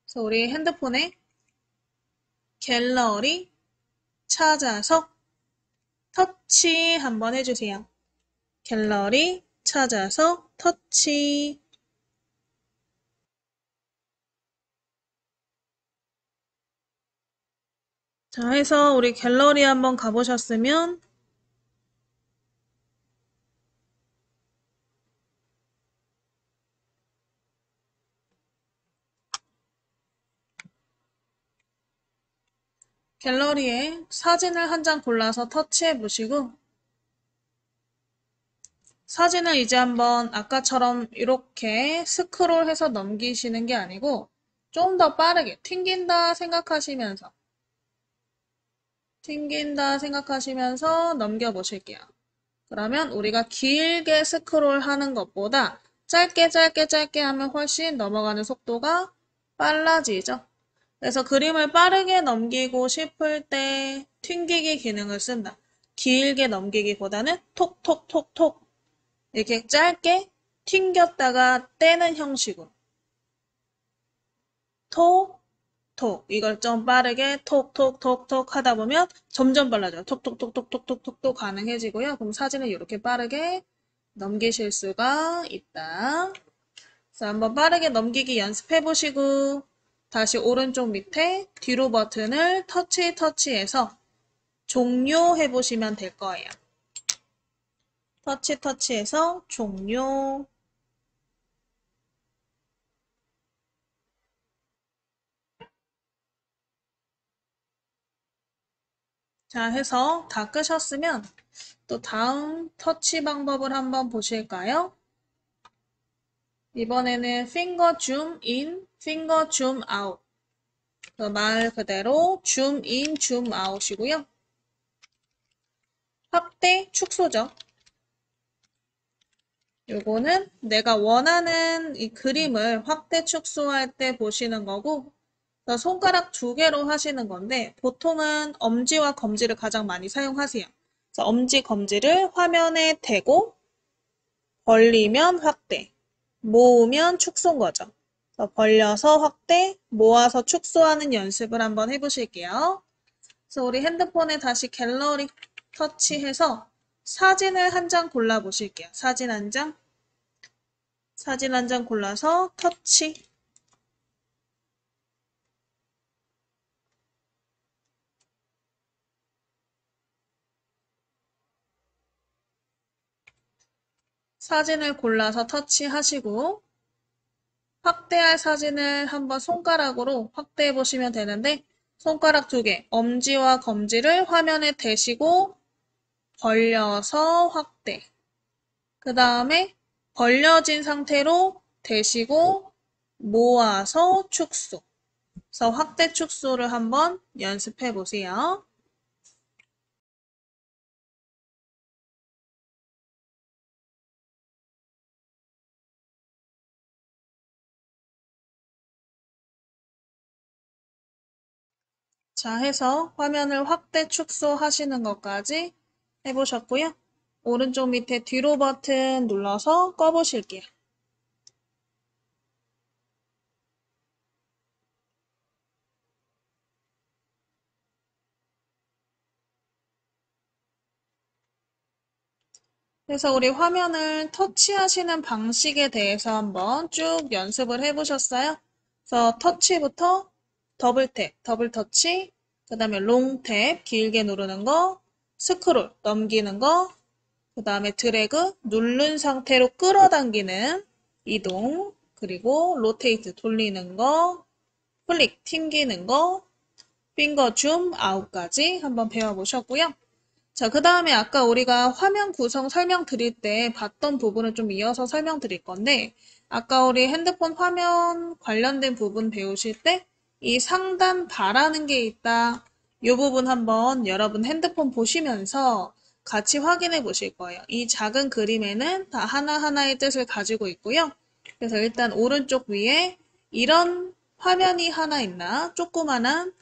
그래서 우리 핸드폰에 갤러리 찾아서 터치 한번 해주세요. 갤러리 찾아서 터치. 자, 해서 우리 갤러리 한번 가보셨으면 갤러리에 사진을 한 장 골라서 터치해 보시고 사진을 이제 한번 아까처럼 이렇게 스크롤해서 넘기시는 게 아니고 좀 더 빠르게 튕긴다 생각하시면서 튕긴다 생각하시면서 넘겨보실게요. 그러면 우리가 길게 스크롤 하는 것보다 짧게 하면 훨씬 넘어가는 속도가 빨라지죠. 그래서 그림을 빠르게 넘기고 싶을 때 튕기기 기능을 쓴다. 길게 넘기기보다는 톡톡톡톡 이렇게 짧게 튕겼다가 떼는 형식으로 톡, 톡 이걸 좀 빠르게 톡톡톡톡 하다 보면 점점 빨라져요. 톡톡톡톡톡톡톡 가능해지고요. 그럼 사진을 이렇게 빠르게 넘기실 수가 있다. 그래서 한번 빠르게 넘기기 연습해 보시고 다시 오른쪽 밑에 뒤로 버튼을 터치해서 종료해 보시면 될 거예요. 터치해서 종료. 자, 해서 다 끄셨으면 또 다음 터치 방법을 한번 보실까요? 이번에는 finger zoom in, finger zoom out. 말 그대로 zoom in, zoom out이고요. 확대, 축소죠. 요거는 내가 원하는 이 그림을 확대, 축소할 때 보시는 거고 손가락 2개로 하시는 건데 보통은 엄지와 검지를 가장 많이 사용하세요. 그래서 엄지, 검지를 화면에 대고 벌리면 확대, 모으면 축소인 거죠. 벌려서 확대, 모아서 축소하는 연습을 한번 해보실게요. 그래서 우리 핸드폰에 다시 갤러리 터치해서 사진을 한 장 골라보실게요. 사진 한 장 골라서 터치. 사진을 골라서 터치하시고 확대할 사진을 한번 손가락으로 확대해 보시면 되는데 손가락 2개, 엄지와 검지를 화면에 대시고 벌려서 확대. 그 다음에 벌려진 상태로 대시고 모아서 축소. 그래서 확대 축소를 한번 연습해 보세요. 자, 해서 화면을 확대 축소하시는 것까지 해보셨고요. 오른쪽 밑에 뒤로 버튼 눌러서 꺼보실게요. 그래서 우리 화면을 터치하시는 방식에 대해서 한번 쭉 연습을 해보셨어요? 그래서 터치부터 더블탭, 더블 터치, 그 다음에 롱탭, 길게 누르는 거, 스크롤, 넘기는 거, 그 다음에 드래그, 누른 상태로 끌어당기는 이동, 그리고 로테이트, 돌리는 거, 클릭, 튕기는 거, 핑거 줌, 아웃까지 한번 배워보셨고요. 자, 그 다음에 아까 우리가 화면 구성 설명드릴 때 봤던 부분을 좀 이어서 설명드릴 건데, 아까 우리 핸드폰 화면 관련된 부분 배우실 때 이 상단 바라는 게 있다. 이 부분 한번 여러분 핸드폰 보시면서 같이 확인해 보실 거예요. 이 작은 그림에는 다 하나하나의 뜻을 가지고 있고요. 그래서 일단 오른쪽 위에 이런 화면이 하나 있나? 조그만한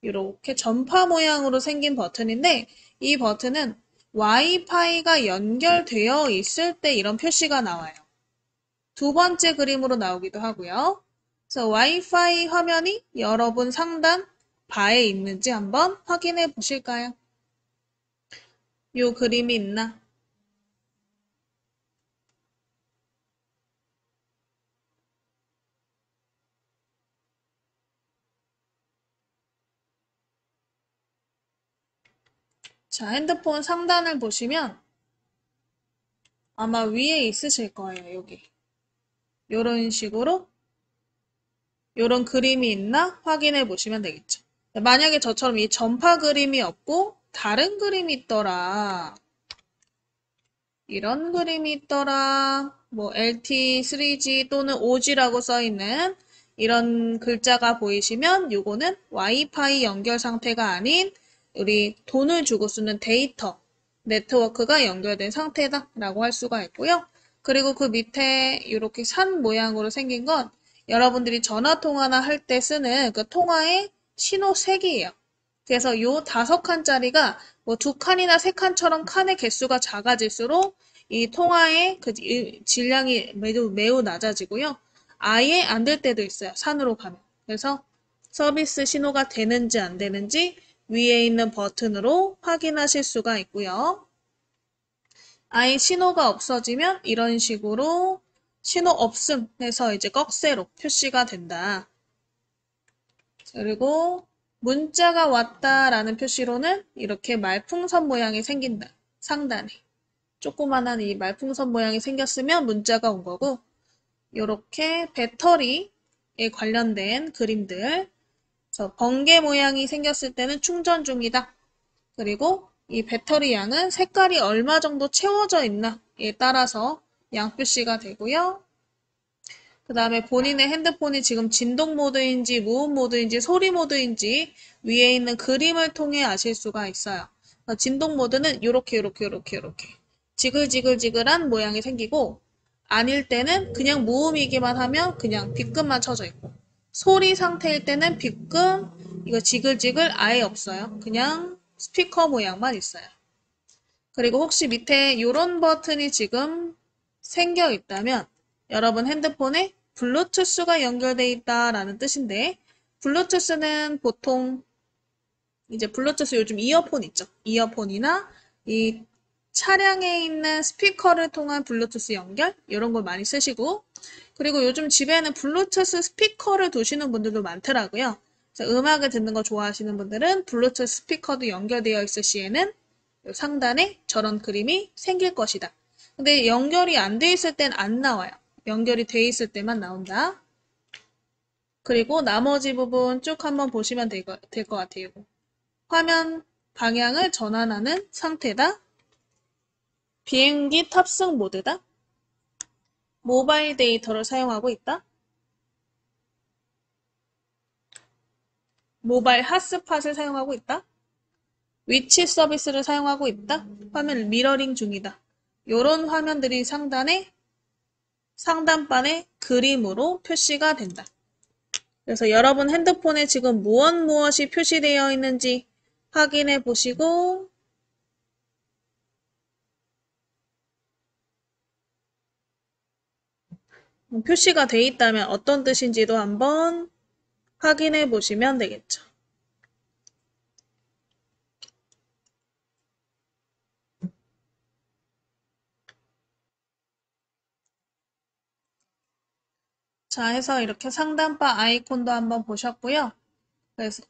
이렇게 전파 모양으로 생긴 버튼인데 이 버튼은 와이파이가 연결되어 있을 때 이런 표시가 나와요. 2번째 그림으로 나오기도 하고요. 그래서 와이파이 화면이 여러분 상단 바에 있는지 한번 확인해 보실까요? 이 그림이 있나? 자, 핸드폰 상단을 보시면 아마 위에 있으실 거예요, 여기. 이런 식으로 이런 그림이 있나 확인해 보시면 되겠죠. 만약에 저처럼 이 전파 그림이 없고 다른 그림이 있더라. 이런 그림이 있더라. 뭐 LT, 3G 또는 5G라고 써있는 이런 글자가 보이시면 요거는 와이파이 연결 상태가 아닌 우리 돈을 주고 쓰는 데이터, 네트워크가 연결된 상태다라고 할 수가 있고요. 그리고 그 밑에 이렇게 산 모양으로 생긴 건 여러분들이 전화 통화나 할 때 쓰는 그 통화의 신호색이에요. 그래서 요 5칸짜리가 뭐 2칸이나 3칸처럼 칸의 개수가 작아질수록 이 통화의 그 질량이 매우 낮아지고요. 아예 안 될 때도 있어요. 산으로 가면. 그래서 서비스 신호가 되는지 안 되는지 위에 있는 버튼으로 확인하실 수가 있고요. 아예 신호가 없어지면 이런 식으로 신호 없음 해서 이제 꺽쇠로 표시가 된다. 그리고 문자가 왔다라는 표시로는 이렇게 말풍선 모양이 생긴다. 상단에. 조그만한 이 말풍선 모양이 생겼으면 문자가 온 거고, 이렇게 배터리에 관련된 그림들, 그래서 번개 모양이 생겼을 때는 충전 중이다. 그리고 이 배터리 양은 색깔이 얼마 정도 채워져 있나에 따라서 양표시가 되고요. 그 다음에 본인의 핸드폰이 지금 진동 모드인지 무음 모드인지 소리 모드인지 위에 있는 그림을 통해 아실 수가 있어요. 진동 모드는 이렇게 지글지글지글한 모양이 생기고 아닐 때는 그냥 무음이기만 하면 그냥 B급만 쳐져 있고 소리 상태일 때는 B급 이거 지글지글 아예 없어요. 그냥 스피커 모양만 있어요. 그리고 혹시 밑에 이런 버튼이 지금 생겨 있다면 여러분 핸드폰에 블루투스가 연결되어 있다라는 뜻인데 블루투스는 보통 이제 블루투스 요즘 이어폰 있죠. 이어폰이나 이 차량에 있는 스피커를 통한 블루투스 연결 이런 걸 많이 쓰시고 그리고 요즘 집에는 블루투스 스피커를 두시는 분들도 많더라고요. 그래서 음악을 듣는 거 좋아하시는 분들은 블루투스 스피커도 연결되어 있을 시에는 상단에 저런 그림이 생길 것이다. 근데 연결이 안 돼 있을 땐 안 나와요. 연결이 돼 있을 때만 나온다. 그리고 나머지 부분 쭉 한번 보시면 될 것 같아요. 화면 방향을 전환하는 상태다. 비행기 탑승 모드다. 모바일 데이터를 사용하고 있다. 모바일 핫스팟을 사용하고 있다. 위치 서비스를 사용하고 있다. 화면 미러링 중이다. 이런 화면들이 상단판에 그림으로 표시가 된다. 그래서 여러분 핸드폰에 지금 무엇이 표시되어 있는지 확인해 보시고 표시가 돼 있다면 어떤 뜻인지도 한번 확인해 보시면 되겠죠. 자, 해서 이렇게 상단바 아이콘도 한번 보셨고요.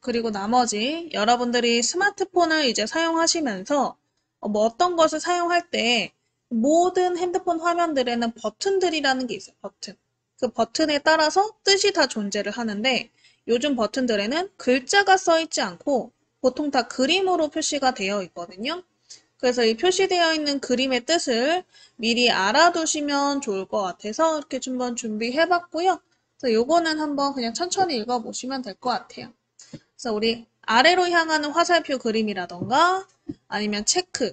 그리고 나머지 여러분들이 스마트폰을 이제 사용하시면서 뭐 어떤 것을 사용할 때 모든 핸드폰 화면들에는 버튼들이라는 게 있어요. 버튼. 그 버튼에 따라서 뜻이 다 존재를 하는데 요즘 버튼들에는 글자가 써 있지 않고 보통 다 그림으로 표시가 되어 있거든요. 그래서 이 표시되어 있는 그림의 뜻을 미리 알아두시면 좋을 것 같아서 이렇게 한번 준비해봤고요. 그래서 요거는 한번 그냥 천천히 읽어보시면 될 것 같아요. 그래서 우리 아래로 향하는 화살표 그림이라던가 아니면 체크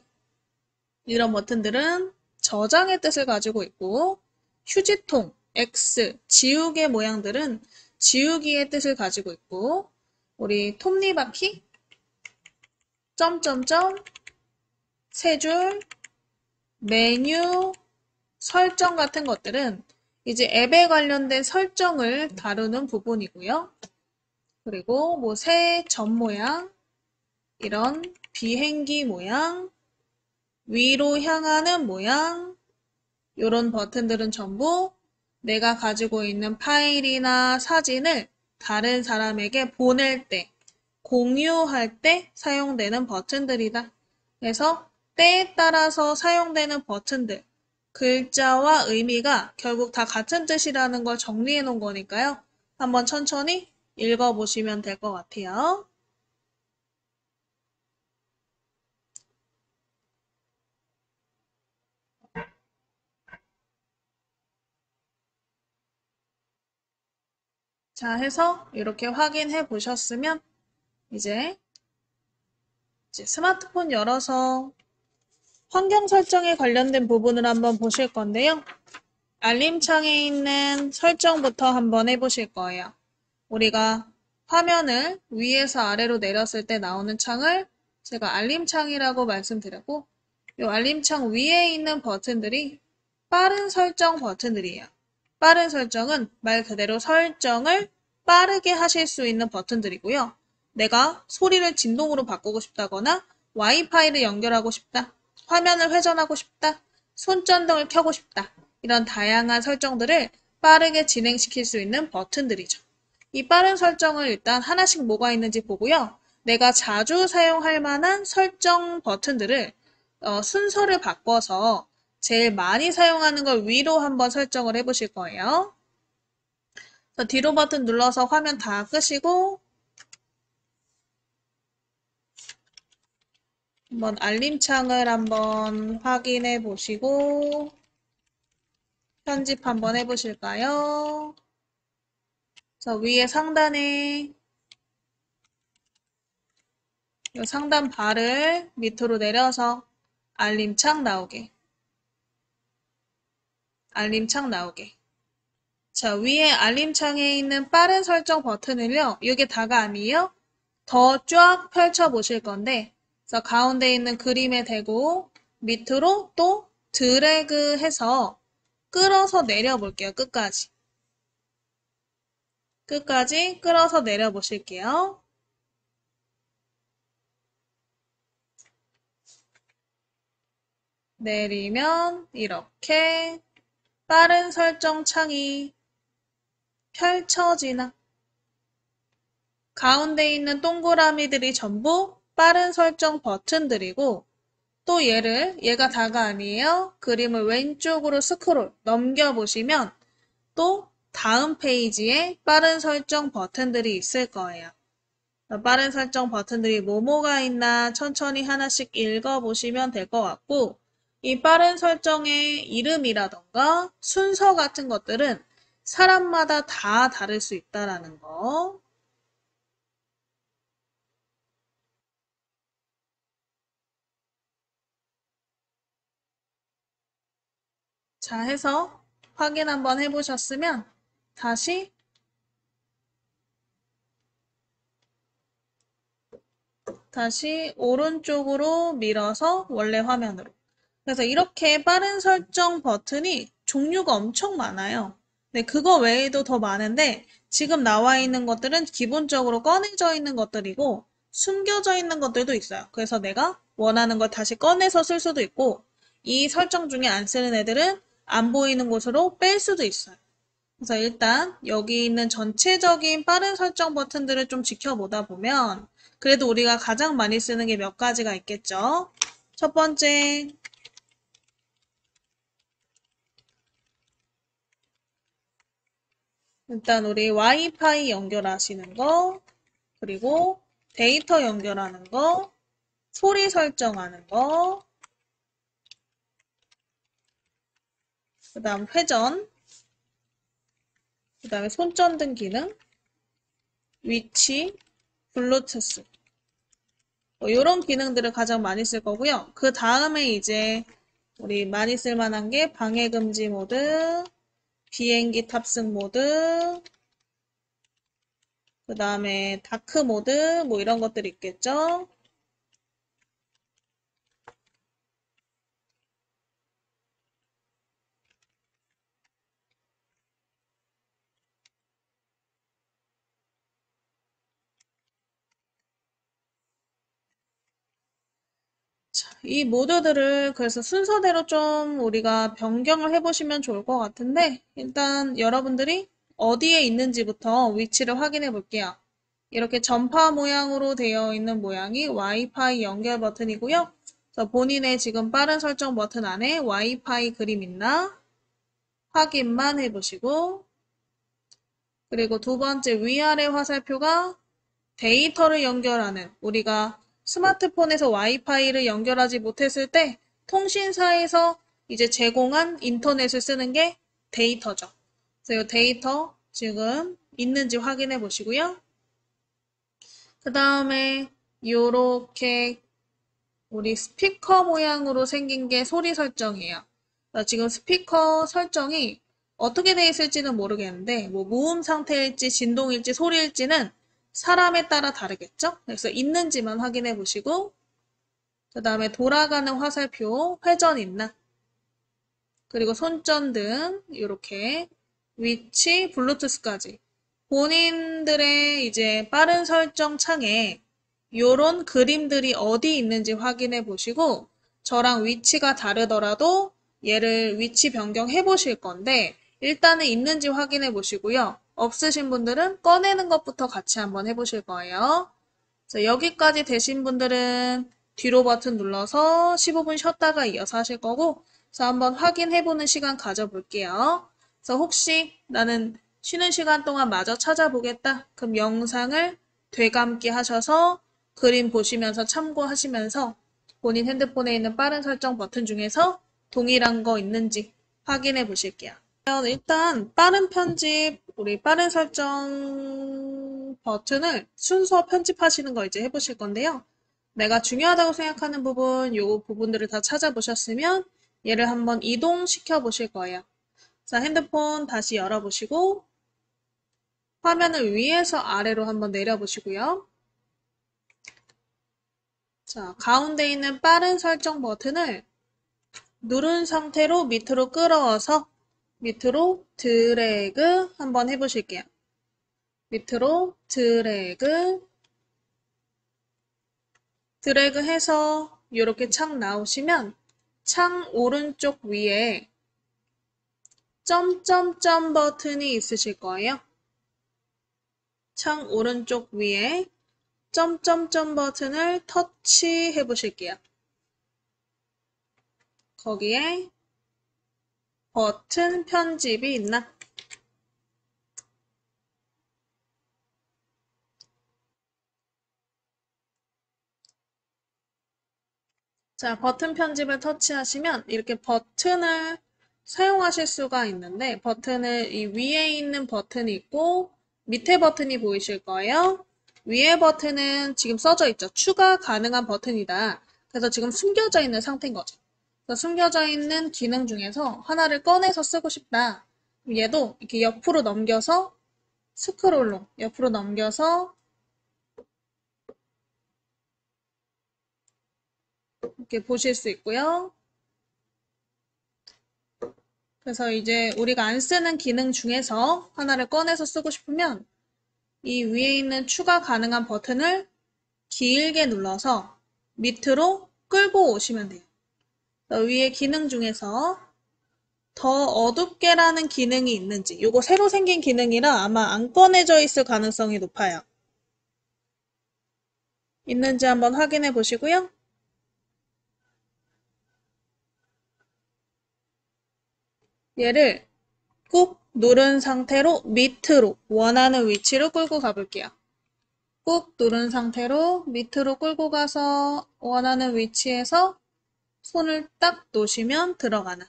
이런 버튼들은 저장의 뜻을 가지고 있고 휴지통, X, 지우개 모양들은 지우기의 뜻을 가지고 있고 우리 톱니바퀴, 점점점, 세 줄, 메뉴, 설정 같은 것들은 이제 앱에 관련된 설정을 다루는 부분이고요. 그리고 뭐 새 점 모양, 이런 비행기 모양, 위로 향하는 모양, 이런 버튼들은 전부 내가 가지고 있는 파일이나 사진을 다른 사람에게 보낼 때, 공유할 때 사용되는 버튼들이다. 그래서 때에 따라서 사용되는 버튼들, 글자와 의미가 결국 다 같은 뜻이라는 걸 정리해 놓은 거니까요. 한번 천천히 읽어보시면 될 것 같아요. 자, 해서 이렇게 확인해 보셨으면 이제 이제 스마트폰 열어서 환경 설정에 관련된 부분을 한번 보실 건데요. 알림창에 있는 설정부터 한번 해보실 거예요. 우리가 화면을 위에서 아래로 내렸을 때 나오는 창을 제가 알림창이라고 말씀드렸고, 이 알림창 위에 있는 버튼들이 빠른 설정 버튼들이에요. 빠른 설정은 말 그대로 설정을 빠르게 하실 수 있는 버튼들이고요. 내가 소리를 진동으로 바꾸고 싶다거나 와이파이를 연결하고 싶다, 화면을 회전하고 싶다, 손전등을 켜고 싶다, 이런 다양한 설정들을 빠르게 진행시킬 수 있는 버튼들이죠. 이 빠른 설정을 일단 하나씩 뭐가 있는지 보고요. 내가 자주 사용할 만한 설정 버튼들을 순서를 바꿔서 제일 많이 사용하는 걸 위로 한번 설정을 해보실 거예요. 뒤로 버튼 눌러서 화면 다 끄시고 한번 알림창을 한번 확인해 보시고 편집 한번 해보실까요? 위에 상단에 이 상단 바를 밑으로 내려서 알림창 나오게. 알림창 나오게. 자, 위에 알림창에 있는 빠른 설정 버튼을요. 이게 다가 아니에요. 더 쫙 펼쳐 보실 건데 그래서 가운데 있는 그림에 대고 밑으로 또 드래그 해서 끌어서 내려 볼게요. 끝까지. 끝까지 끌어서 내려 보실게요. 내리면 이렇게 빠른 설정 창이 펼쳐지나. 가운데 있는 동그라미들이 전부 빠른 설정 버튼들이고 또 얘가 다가 아니에요. 그림을 왼쪽으로 스크롤 넘겨보시면 또 다음 페이지에 빠른 설정 버튼들이 있을 거예요. 빠른 설정 버튼들이 뭐뭐가 있나 천천히 하나씩 읽어보시면 될 것 같고 이 빠른 설정의 이름이라던가 순서 같은 것들은 사람마다 다 다를 수 있다라는 거. 자, 해서 확인 한번 해보셨으면 다시 오른쪽으로 밀어서 원래 화면으로. 그래서 이렇게 빠른 설정 버튼이 종류가 엄청 많아요. 네, 그거 외에도 더 많은데 지금 나와 있는 것들은 기본적으로 꺼내져 있는 것들이고 숨겨져 있는 것들도 있어요. 그래서 내가 원하는 걸 다시 꺼내서 쓸 수도 있고 이 설정 중에 안 쓰는 애들은 안 보이는 곳으로 뺄 수도 있어요. 그래서 일단 여기 있는 전체적인 빠른 설정 버튼들을 좀 지켜보다 보면 그래도 우리가 가장 많이 쓰는 게 몇 가지가 있겠죠. 첫 번째, 일단 우리 와이파이 연결하시는 거, 그리고 데이터 연결하는 거, 소리 설정하는 거, 그 다음 회전, 그 다음에 손전등 기능, 위치, 블루투스 이런 기능들을 가장 많이 쓸 거고요. 그 다음에 이제 우리 많이 쓸 만한 게 방해 금지 모드, 비행기 탑승 모드, 그 다음에 다크 모드 뭐 이런 것들이 있겠죠. 자, 이 모드들을 그래서 순서대로 좀 우리가 변경을 해보시면 좋을 것 같은데 일단 여러분들이 어디에 있는지부터 위치를 확인해 볼게요. 이렇게 전파 모양으로 되어 있는 모양이 와이파이 연결 버튼이고요. 그래서 본인의 지금 빠른 설정 버튼 안에 와이파이 그림 있나 확인만 해보시고 그리고 두 번째 위아래 화살표가 데이터를 연결하는 우리가 스마트폰에서 와이파이를 연결하지 못했을 때 통신사에서 이제 제공한 인터넷을 쓰는 게 데이터죠. 그래서 이 데이터 지금 있는지 확인해 보시고요. 그 다음에 요렇게 우리 스피커 모양으로 생긴 게 소리 설정이에요. 지금 스피커 설정이 어떻게 되어 있을지는 모르겠는데 뭐 무음 상태일지 진동일지 소리일지는 사람에 따라 다르겠죠? 그래서 있는지만 확인해 보시고 그 다음에 돌아가는 화살표 회전 있나? 그리고 손전등 이렇게 위치 블루투스까지 본인들의 이제 빠른 설정 창에 요런 그림들이 어디 있는지 확인해 보시고 저랑 위치가 다르더라도 얘를 위치 변경해 보실 건데 일단은 있는지 확인해 보시고요. 없으신 분들은 꺼내는 것부터 같이 한번 해보실 거예요. 그래서 여기까지 되신 분들은 뒤로 버튼 눌러서 15분 쉬었다가 이어서 하실 거고 그래서 한번 확인해보는 시간 가져볼게요. 그래서 혹시 나는 쉬는 시간 동안 마저 찾아보겠다. 그럼 영상을 되감기 하셔서 그림 보시면서 참고하시면서 본인 핸드폰에 있는 빠른 설정 버튼 중에서 동일한 거 있는지 확인해 보실게요. 일단 빠른 편집, 우리 빠른 설정 버튼을 순서 편집하시는 거 이제 해보실 건데요. 내가 중요하다고 생각하는 부분, 요 부분들을 다 찾아보셨으면 얘를 한번 이동시켜 보실 거예요. 자, 핸드폰 다시 열어보시고 화면을 위에서 아래로 한번 내려보시고요. 자, 가운데 있는 빠른 설정 버튼을 누른 상태로 밑으로 끌어와서 밑으로 드래그 한번 해보실게요. 밑으로 드래그 해서 이렇게 창 나오시면 창 오른쪽 위에 점점점 버튼이 있으실 거예요. 창 오른쪽 위에 점점점 버튼을 터치해 보실게요. 거기에 버튼 편집이 있나? 자, 버튼 편집을 터치하시면 이렇게 버튼을 사용하실 수가 있는데 버튼을 이 위에 있는 버튼이 있고 밑에 버튼이 보이실 거예요. 위에 버튼은 지금 써져 있죠. 추가 가능한 버튼이다. 그래서 지금 숨겨져 있는 상태인 거죠. 그래서 숨겨져 있는 기능 중에서 하나를 꺼내서 쓰고 싶다. 얘도 이렇게 옆으로 넘겨서 스크롤로 옆으로 넘겨서 이렇게 보실 수 있고요. 그래서 이제 우리가 안 쓰는 기능 중에서 하나를 꺼내서 쓰고 싶으면 이 위에 있는 추가 가능한 버튼을 길게 눌러서 밑으로 끌고 오시면 돼요. 위에 기능 중에서 더 어둡게라는 기능이 있는지 이거 새로 생긴 기능이라 아마 안 꺼내져 있을 가능성이 높아요. 있는지 한번 확인해 보시고요. 얘를 꾹 누른 상태로 밑으로 원하는 위치로 끌고 가볼게요. 꾹 누른 상태로 밑으로 끌고 가서 원하는 위치에서 손을 딱 놓으시면 들어가는.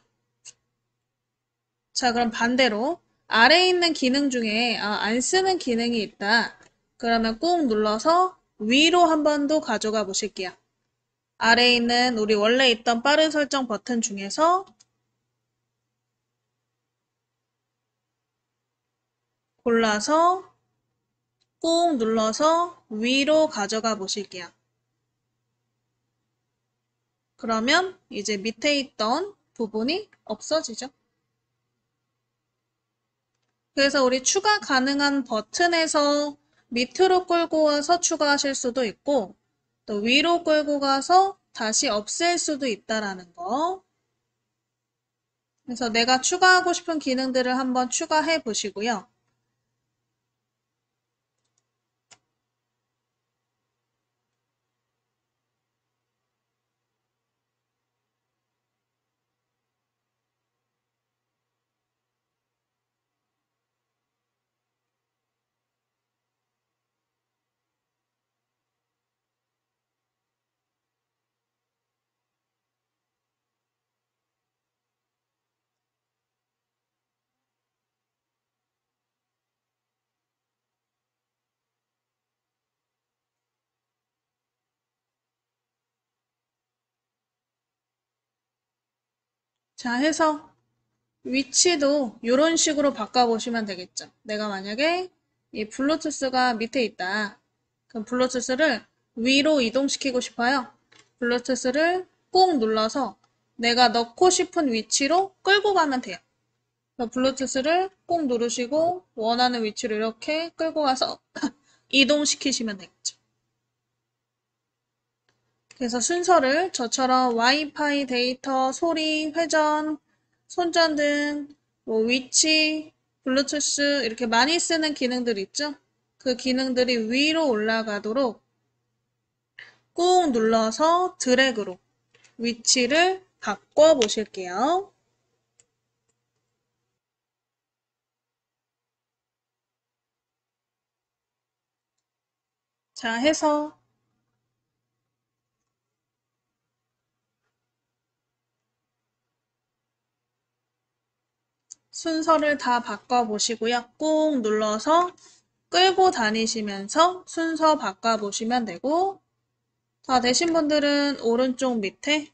자, 그럼 반대로 아래에 있는 기능 중에 안 쓰는 기능이 있다. 그러면 꾹 눌러서 위로 한 번 더 가져가 보실게요. 아래에 있는 우리 원래 있던 빠른 설정 버튼 중에서 골라서 꾹 눌러서 위로 가져가 보실게요. 그러면 이제 밑에 있던 부분이 없어지죠. 그래서 우리 추가 가능한 버튼에서 밑으로 끌고 와서 추가하실 수도 있고 또 위로 끌고 가서 다시 없앨 수도 있다라는 거. 그래서 내가 추가하고 싶은 기능들을 한번 추가해 보시고요. 자, 해서 위치도 이런 식으로 바꿔보시면 되겠죠. 내가 만약에 이 블루투스가 밑에 있다. 그럼 블루투스를 위로 이동시키고 싶어요. 블루투스를 꾹 눌러서 내가 넣고 싶은 위치로 끌고 가면 돼요. 블루투스를 꾹 누르시고 원하는 위치로 이렇게 끌고 가서 이동시키시면 되겠죠. 그래서 순서를 저처럼 와이파이 데이터, 소리, 회전, 손전등, 뭐 위치, 블루투스 이렇게 많이 쓰는 기능들 있죠? 그 기능들이 위로 올라가도록 꾹 눌러서 드래그로 위치를 바꿔 보실게요. 자, 해서 순서를 다 바꿔 보시고요. 꾹 눌러서 끌고 다니시면서 순서 바꿔 보시면 되고, 다 되신 분들은 오른쪽 밑에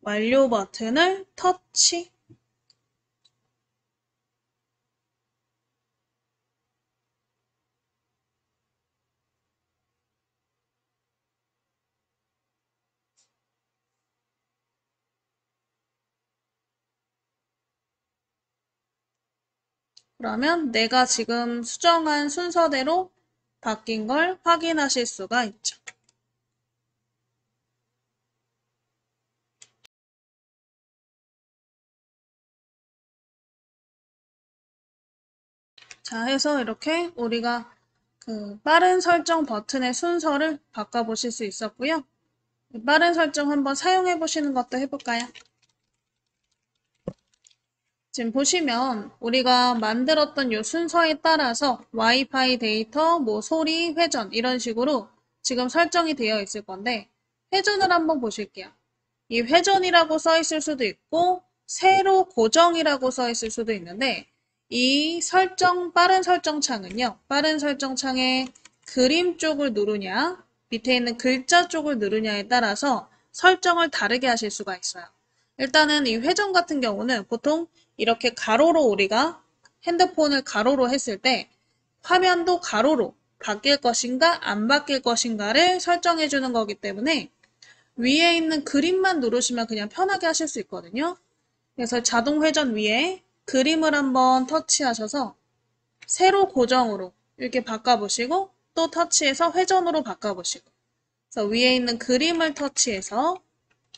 완료 버튼을 터치. 그러면 내가 지금 수정한 순서대로 바뀐 걸 확인하실 수가 있죠. 자, 해서 이렇게 우리가 그 빠른 설정 버튼의 순서를 바꿔보실 수 있었고요. 빠른 설정 한번 사용해 보시는 것도 해볼까요? 지금 보시면 우리가 만들었던 이 순서에 따라서 와이파이 데이터, 뭐 소리, 회전 이런 식으로 지금 설정이 되어 있을 건데 회전을 한번 보실게요. 이 회전이라고 써 있을 수도 있고 세로 고정이라고 써 있을 수도 있는데 이 설정, 빠른 설정 창은요. 빠른 설정 창에 그림 쪽을 누르냐 밑에 있는 글자 쪽을 누르냐에 따라서 설정을 다르게 하실 수가 있어요. 일단은 이 회전 같은 경우는 보통 이렇게 가로로 우리가 핸드폰을 가로로 했을 때 화면도 가로로 바뀔 것인가 안 바뀔 것인가를 설정해 주는 거기 때문에 위에 있는 그림만 누르시면 그냥 편하게 하실 수 있거든요. 그래서 자동 회전 위에 그림을 한번 터치하셔서 세로 고정으로 이렇게 바꿔보시고 또 터치해서 회전으로 바꿔보시고 그래서 위에 있는 그림을 터치해서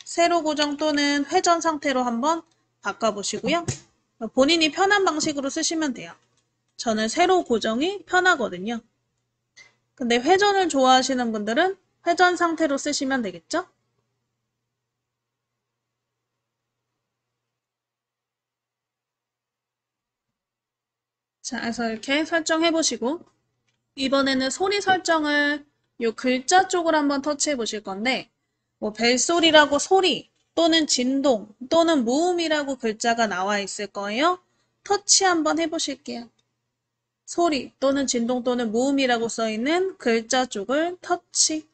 세로 고정 또는 회전 상태로 한번 바꿔보시고요. 본인이 편한 방식으로 쓰시면 돼요. 저는 세로 고정이 편하거든요. 근데 회전을 좋아하시는 분들은 회전 상태로 쓰시면 되겠죠? 자, 그래서 이렇게 설정해 보시고 이번에는 소리 설정을 요 글자 쪽으로 한번 터치해 보실 건데 뭐 벨소리라고 소리 또는 진동 또는 무음이라고 글자가 나와 있을 거예요. 터치 한번 해보실게요. 소리 또는 진동 또는 무음이라고 써있는 글자 쪽을 터치.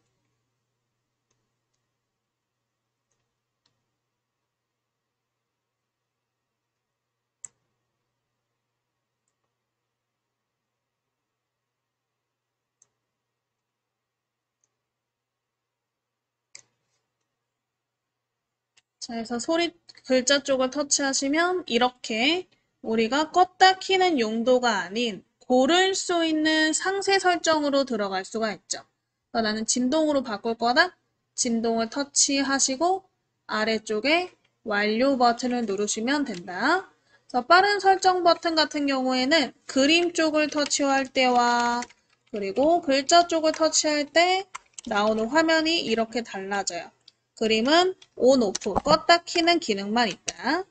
자, 그래서 소리 글자 쪽을 터치하시면 이렇게 우리가 껐다 키는 용도가 아닌 고를 수 있는 상세 설정으로 들어갈 수가 있죠. 나는 진동으로 바꿀 거다. 진동을 터치하시고 아래쪽에 완료 버튼을 누르시면 된다. 그래서 빠른 설정 버튼 같은 경우에는 그림 쪽을 터치할 때와 그리고 글자 쪽을 터치할 때 나오는 화면이 이렇게 달라져요. 그림은 온, 오프, 껐다 키는 기능만 있다.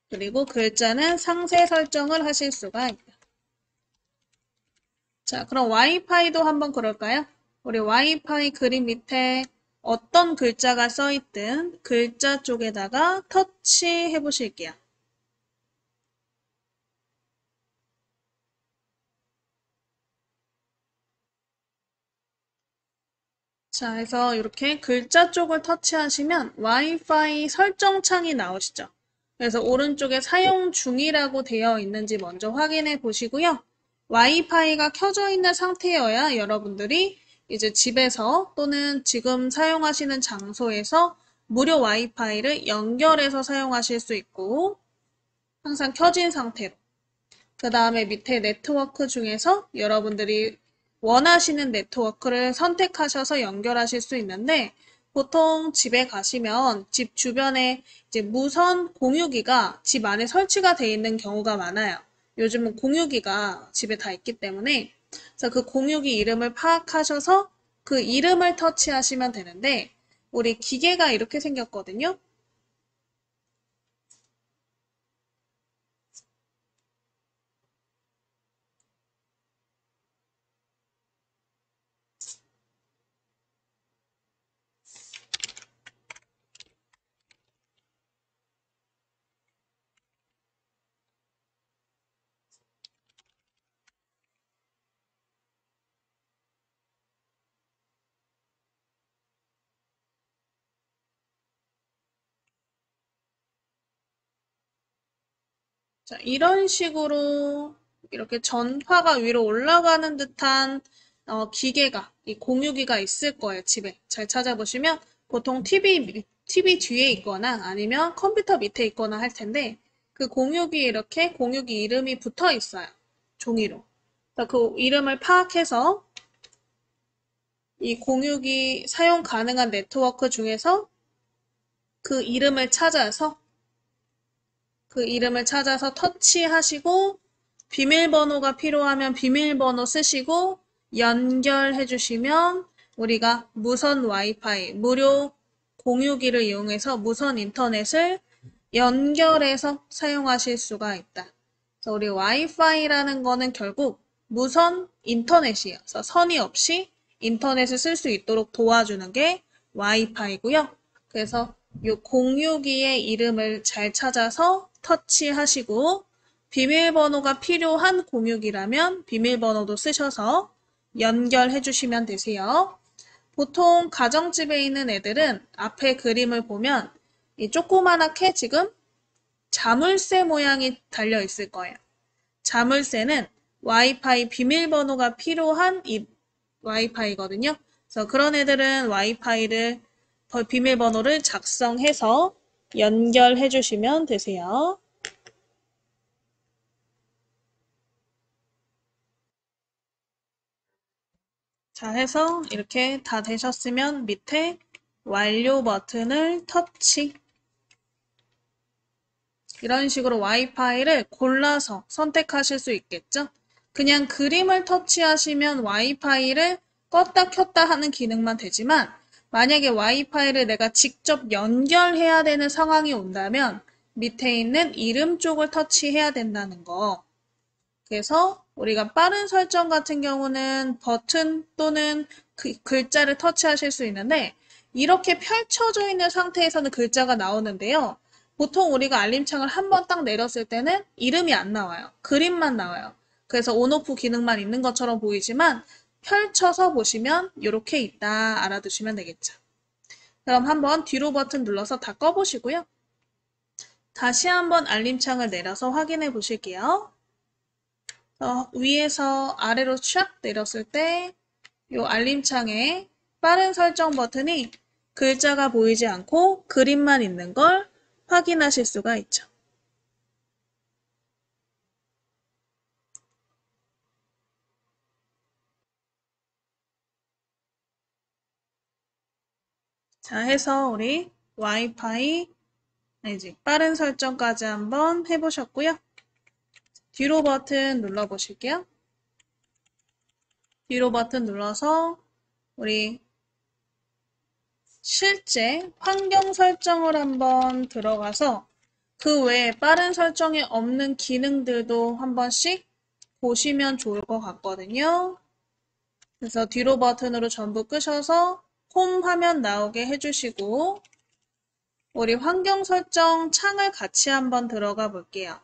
그리고 글자는 상세 설정을 하실 수가 있다. 자, 그럼 와이파이도 한번 그럴까요? 우리 와이파이 그림 밑에 어떤 글자가 써있든 글자 쪽에다가 터치해 보실게요. 자, 해서 이렇게 글자 쪽을 터치하시면 와이파이 설정 창이 나오시죠. 그래서 오른쪽에 사용 중이라고 되어 있는지 먼저 확인해 보시고요. 와이파이가 켜져 있는 상태여야 여러분들이 이제 집에서 또는 지금 사용하시는 장소에서 무료 와이파이를 연결해서 사용하실 수 있고 항상 켜진 상태로. 그 다음에 밑에 네트워크 중에서 여러분들이 원하시는 네트워크를 선택하셔서 연결하실 수 있는데 보통 집에 가시면 집 주변에 이제 무선 공유기가 집 안에 설치가 되어 있는 경우가 많아요. 요즘은 공유기가 집에 다 있기 때문에 그래서 그 공유기 이름을 파악하셔서 그 이름을 터치하시면 되는데 우리 기계가 이렇게 생겼거든요. 자, 이런 식으로 이렇게 전파가 위로 올라가는 듯한 기계가, 이 공유기가 있을 거예요, 집에. 잘 찾아보시면 보통 TV 뒤에 있거나 아니면 컴퓨터 밑에 있거나 할 텐데 그 공유기 이렇게 공유기 이름이 붙어 있어요. 종이로. 그래서 그 이름을 파악해서 이 공유기 사용 가능한 네트워크 중에서 그 이름을 찾아서 터치하시고 비밀번호가 필요하면 비밀번호 쓰시고 연결해 주시면 우리가 무선 와이파이, 무료 공유기를 이용해서 무선 인터넷을 연결해서 사용하실 수가 있다. 그래서 우리 와이파이라는 거는 결국 무선 인터넷이에요. 그래서 선이 없이 인터넷을 쓸 수 있도록 도와주는 게 와이파이고요. 그래서 이 공유기의 이름을 잘 찾아서 터치하시고 비밀번호가 필요한 공유기라면 비밀번호도 쓰셔서 연결해 주시면 되세요. 보통 가정집에 있는 애들은 앞에 그림을 보면 이 조그만하게 지금 자물쇠 모양이 달려 있을 거예요. 자물쇠는 와이파이 비밀번호가 필요한 이 와이파이거든요. 그래서 그런 애들은 와이파이를 비밀번호를 작성해서 연결해 주시면 되세요. 자, 해서 이렇게 다 되셨으면 밑에 완료 버튼을 터치. 이런 식으로 와이파이를 골라서 선택하실 수 있겠죠? 그냥 그림을 터치하시면 와이파이를 껐다 켰다 하는 기능만 되지만 만약에 와이파이를 내가 직접 연결해야 되는 상황이 온다면 밑에 있는 이름 쪽을 터치해야 된다는 거. 그래서 우리가 빠른 설정 같은 경우는 버튼 또는 글자를 터치하실 수 있는데 이렇게 펼쳐져 있는 상태에서는 글자가 나오는데요. 보통 우리가 알림창을 한 번 딱 내렸을 때는 이름이 안 나와요. 그림만 나와요. 그래서 온오프 기능만 있는 것처럼 보이지만 펼쳐서 보시면 이렇게 있다 알아두시면 되겠죠. 그럼 한번 뒤로 버튼 눌러서 다 꺼보시고요. 다시 한번 알림창을 내려서 확인해 보실게요. 위에서 아래로 샥 내렸을 때 이 알림창에 빠른 설정 버튼이 글자가 보이지 않고 그림만 있는 걸 확인하실 수가 있죠. 자, 해서 우리 와이파이 아니지 빠른 설정까지 한번 해보셨고요. 뒤로 버튼 눌러보실게요. 뒤로 버튼 눌러서 우리 실제 환경 설정을 한번 들어가서 그 외에 빠른 설정에 없는 기능들도 한 번씩 보시면 좋을 것 같거든요. 그래서 뒤로 버튼으로 전부 끄셔서 홈 화면 나오게 해주시고 우리 환경 설정 창을 같이 한번 들어가 볼게요.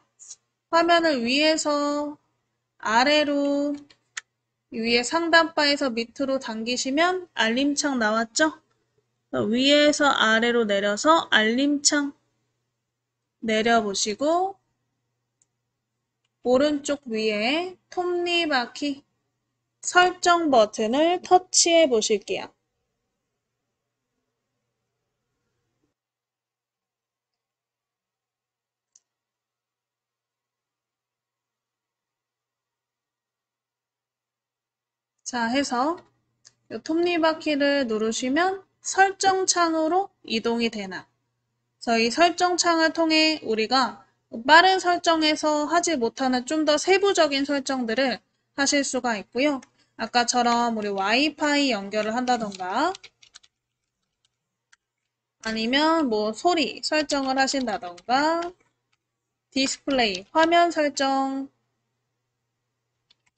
화면을 위에서 아래로 위에 상단바에서 밑으로 당기시면 알림창 나왔죠? 위에서 아래로 내려서 알림창 내려보시고 오른쪽 위에 톱니바퀴 설정 버튼을 터치해 보실게요. 자, 해서 이 톱니바퀴를 누르시면 설정 창으로 이동이 되나. 그래서 이 설정 창을 통해 우리가 빠른 설정에서 하지 못하는 좀 더 세부적인 설정들을 하실 수가 있고요. 아까처럼 우리 와이파이 연결을 한다던가 아니면 뭐 소리 설정을 하신다던가 디스플레이, 화면 설정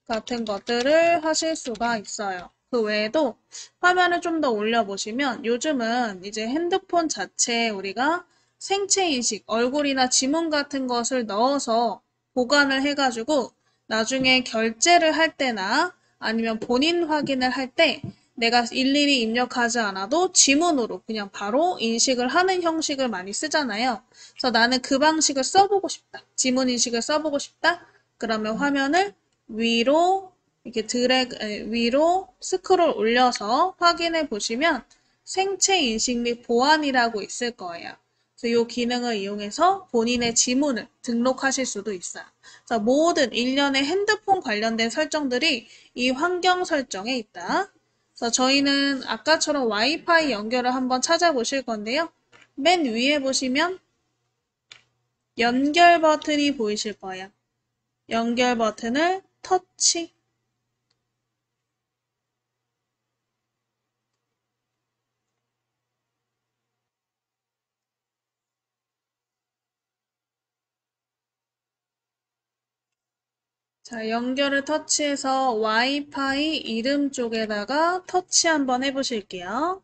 같은 것들을 하실 수가 있어요. 그 외에도 화면을 좀 더 올려보시면 요즘은 이제 핸드폰 자체에 우리가 생체 인식, 얼굴이나 지문 같은 것을 넣어서 보관을 해가지고 나중에 결제를 할 때나 아니면 본인 확인을 할 때 내가 일일이 입력하지 않아도 지문으로 그냥 바로 인식을 하는 형식을 많이 쓰잖아요. 그래서 나는 그 방식을 써보고 싶다. 지문 인식을 써보고 싶다. 그러면 화면을 위로 이렇게 위로 스크롤 올려서 확인해 보시면 생체 인식 및 보안이라고 있을 거예요. 그래서 이 기능을 이용해서 본인의 지문을 등록하실 수도 있어요. 그래서 모든 일련의 핸드폰 관련된 설정들이 이 환경 설정에 있다. 그래서 저희는 아까처럼 와이파이 연결을 한번 찾아보실 건데요. 맨 위에 보시면 연결 버튼이 보이실 거예요. 연결 버튼을 터치. 자, 연결을 터치해서 와이파이 이름 쪽에다가 터치 한번 해보실게요.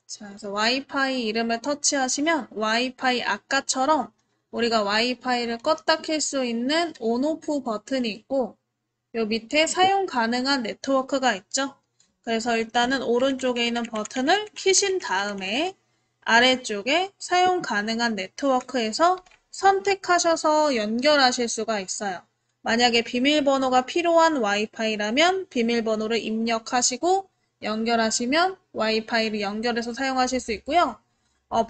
자, 그래서 와이파이 이름을 터치하시면 와이파이 아까처럼 우리가 와이파이를 껐다 켤 수 있는 온오프 버튼이 있고 요 밑에 사용 가능한 네트워크가 있죠. 그래서 일단은 오른쪽에 있는 버튼을 키신 다음에 아래쪽에 사용 가능한 네트워크에서 선택하셔서 연결하실 수가 있어요. 만약에 비밀번호가 필요한 와이파이라면 비밀번호를 입력하시고 연결하시면 와이파이를 연결해서 사용하실 수 있고요.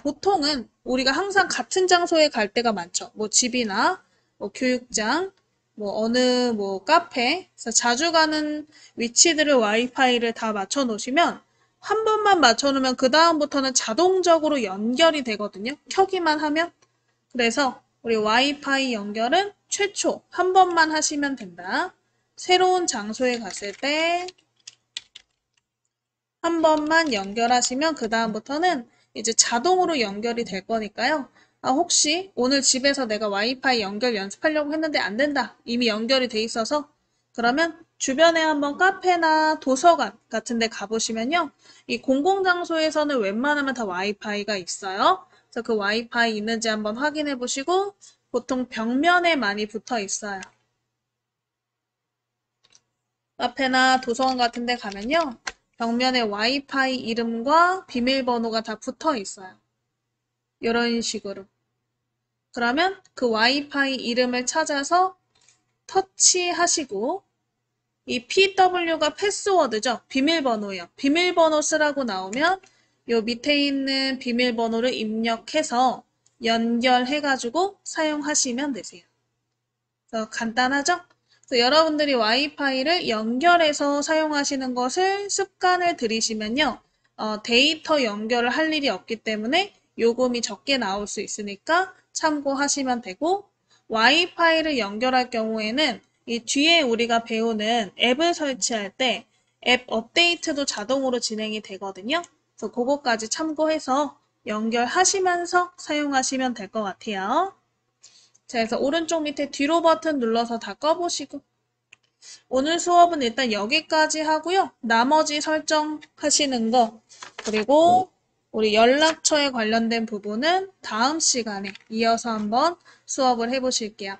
보통은 우리가 항상 같은 장소에 갈 때가 많죠. 뭐 집이나 뭐 교육장, 뭐 어느 뭐 카페, 그래서 자주 가는 위치들을 와이파이를 다 맞춰 놓으시면 한 번만 맞춰 놓으면 그 다음부터는 자동적으로 연결이 되거든요. 켜기만 하면. 그래서 우리 와이파이 연결은 최초 한 번만 하시면 된다. 새로운 장소에 갔을 때 한 번만 연결하시면 그 다음부터는 이제 자동으로 연결이 될 거니까요. 혹시 오늘 집에서 내가 와이파이 연결 연습하려고 했는데 안 된다. 이미 연결이 돼 있어서 그러면 주변에 한번 카페나 도서관 같은 데 가보시면요. 이 공공장소에서는 웬만하면 다 와이파이가 있어요. 그래서 그 와이파이 있는지 한번 확인해 보시고 보통 벽면에 많이 붙어 있어요. 카페나 도서관 같은 데 가면요. 벽면에 와이파이 이름과 비밀번호가 다 붙어 있어요. 이런 식으로. 그러면 그 와이파이 이름을 찾아서 터치하시고 이 PW가 패스워드죠. 비밀번호예요. 비밀번호 쓰라고 나오면 요 밑에 있는 비밀번호를 입력해서 연결해가지고 사용하시면 되세요. 그래서 간단하죠? 그래서 여러분들이 와이파이를 연결해서 사용하시는 것을 습관을 들이시면요. 데이터 연결을 할 일이 없기 때문에 요금이 적게 나올 수 있으니까 참고하시면 되고 와이파이를 연결할 경우에는 이 뒤에 우리가 배우는 앱을 설치할 때 앱 업데이트도 자동으로 진행이 되거든요. 그래서 그거까지 참고해서 연결하시면서 사용하시면 될 것 같아요. 자, 그래서 오른쪽 밑에 뒤로 버튼 눌러서 다 꺼보시고 오늘 수업은 일단 여기까지 하고요. 나머지 설정하시는 거, 그리고 우리 연락처에 관련된 부분은 다음 시간에 이어서 한번 수업을 해보실게요.